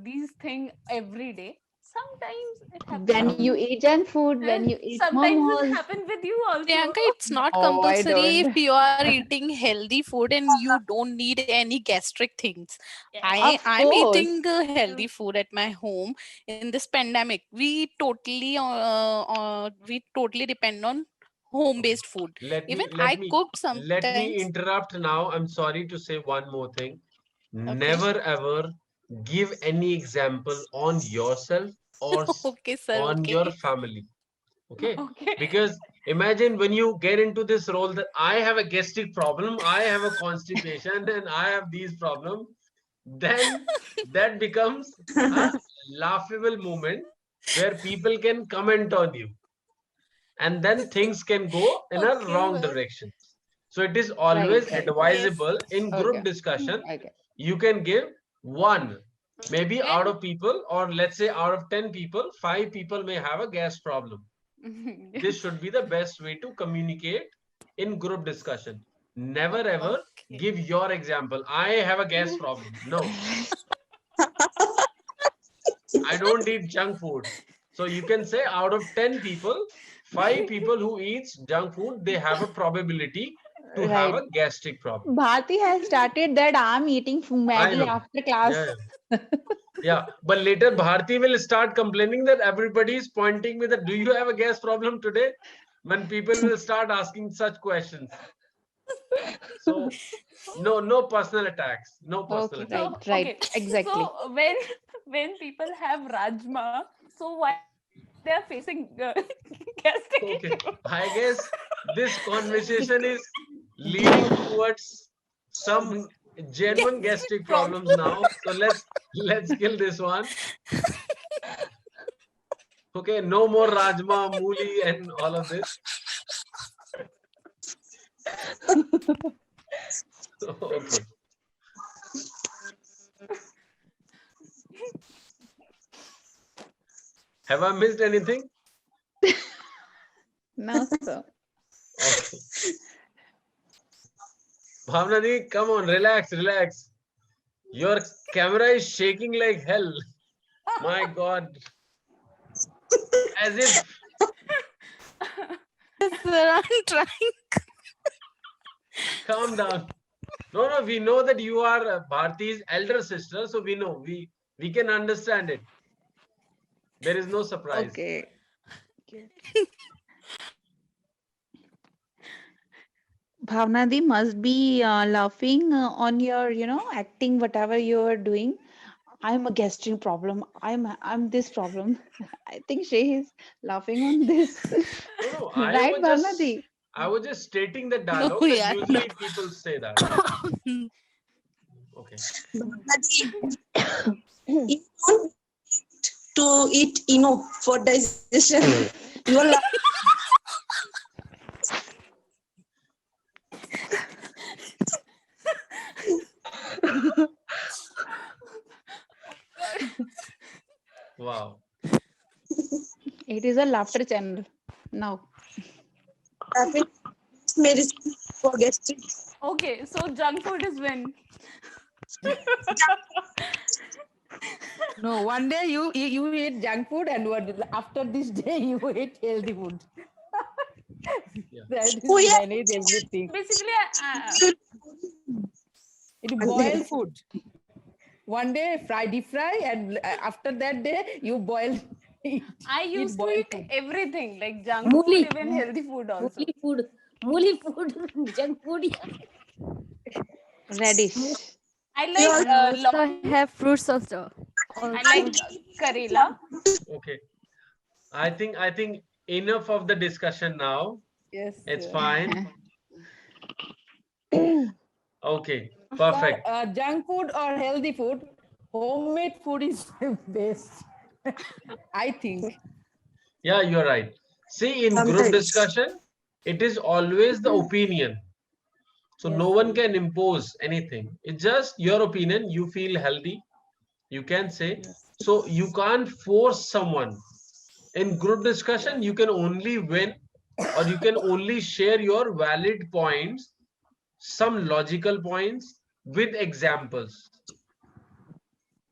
these things every day. Sometimes it happens. When you eat junk food, when you eat Sometimes momos. it happens with you also. Priyanka, it's not Oh, I compulsory don't. if you are eating healthy food and you don't need any gastric things. Of I'm course. eating healthy food at my home. In this pandemic, we totally depend on home-based food. Even I cooked sometimes. Let me interrupt now. I'm sorry to say one more thing. Never ever give any example on yourself or Okay, sir. on Okay. your family. Okay? Because imagine when you get into this role that I have a gastric problem, I have a constipation, and I have these problems, then that becomes a laughable moment where people can comment on you. And then things can go in a wrong direction. So it is always Right. advisable in group Okay. discussion, Okay. you can give one. Maybe out of people, or let's say out of 10 people, 5 people may have a gas problem. This should be the best way to communicate in group discussion. Never ever give your example. I have a gas problem. No. I don't eat junk food. So you can say out of 10 people, 5 people who eat junk food, they have a probability to have Right. a gastric problem. Bharti has started that I'm eating Maggie know. after class. Yeah, but later Bharti will start complaining that everybody is pointing me that, do you have a gas problem today? When people will start asking such questions. So no personal attacks. No personal Okay, attacks. right, exactly. So when people have rajma, so why they are facing gastric Okay, I guess this conversation is leading towards some genuine gastric problems now. So let's kill this one. Okay, no more rajma, mooli, and all of this. Okay. Have I missed anything? No, sir. Okay. Bhavna Di, come on, relax. Your camera is shaking like hell. My God. As if. Sir, I'm trying. Calm down. No, we know that you are Bharti's elder sister, so we know. We can understand it. There is no surprise. Okay. Bhavna Di must be laughing on your, acting, whatever you are doing. I'm a gastric problem. I'm this problem. I think she is laughing on this. No, Right, Bhavna Di? I was just stating the dialogue No, that yeah, usually people say that. Okay. You don't need to eat for digestion. You are Wow. It is a laughter channel now. medicine for gastric. Okay, so junk food is when. No, one day you eat junk food, and after this day you eat healthy food. That is Oh, yeah. manage everything. Basically, It is boiled food. One day deep fry, and after that day you boil. I used to boiled eat food. everything like junk Muli. food, even healthy food also. Muli food, junk food. Radish. I like also longki. have fruits also. I like Karela. Okay. I think enough of the discussion now. Yes. It's sir. fine. Okay. Sir, Perfect. junk food or healthy food, homemade food is best. I think. Yeah, you're right. See, in group Sometimes. discussion, it is always the opinion. So no one can impose anything. It's just your opinion. You feel healthy, you can say. So you can't force someone. In group discussion, you can only win, or you can only share your valid points, some logical points with examples.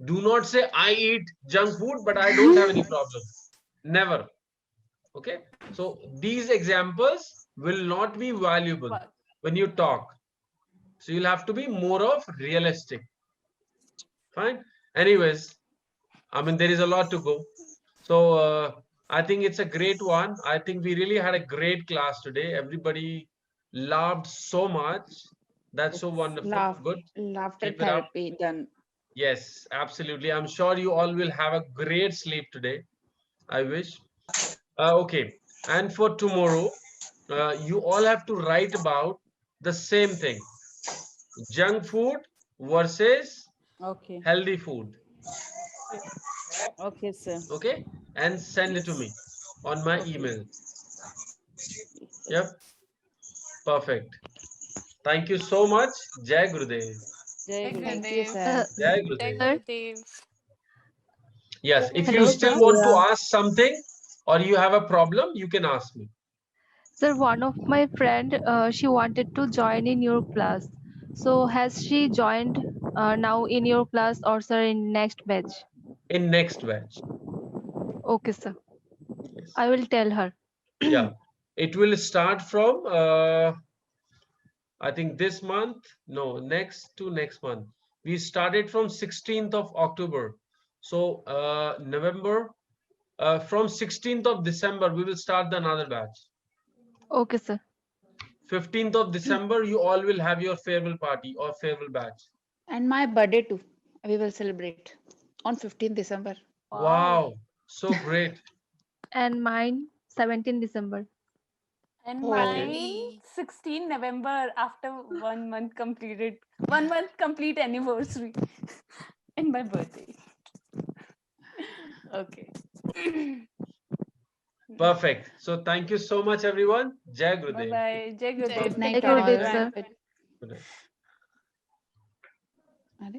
Do not say, I eat junk food, but I don't have any problem. Never. Okay. So these examples will not be valuable when you talk. So you'll have to be more of realistic. Fine. Anyways, I mean, there is a lot to go. So I think it's a great one. I think we really had a great class today. Everybody laughed so much. That's so wonderful. Good. Laughter Keep it up. therapy done. Yes, absolutely. I'm sure you all will have a great sleep today. I wish. Okay. And for tomorrow, you all have to write about the same thing. Junk food versus Okay. healthy food. Okay, sir. Okay. And send it to me on my email. Yep. Perfect. Thank you so much. Jai Gurudev. Jai Guru. Thank you, sir. Jai Jai Gurudev. Gurudev. Yes. If Hello, you still sir. want to ask something or you have a problem, you can ask me. Sir, one of my friend, she wanted to join in your class. So has she joined now in your class, or sir in next batch? In next batch. Okay, sir. Yes. I will tell her. Yeah. It will start from I think this month. No, next to next month. We started from 16th of October. So November, from 16th of December, we will start another batch. Okay, sir. 15th of December, you all will have your farewell party or farewell batch. And my birthday too. We will celebrate on 15th December. Wow, so great. And mine 17 December. And Oh. mine 16 November after 1 month completed, 1 month complete anniversary and my birthday. Okay. Perfect. So thank you so much, everyone. Jai Bye Gurudev. bye. Jai Gurudev. Good Take night, care, all. Gurudev, everyone. sir. Good night. Are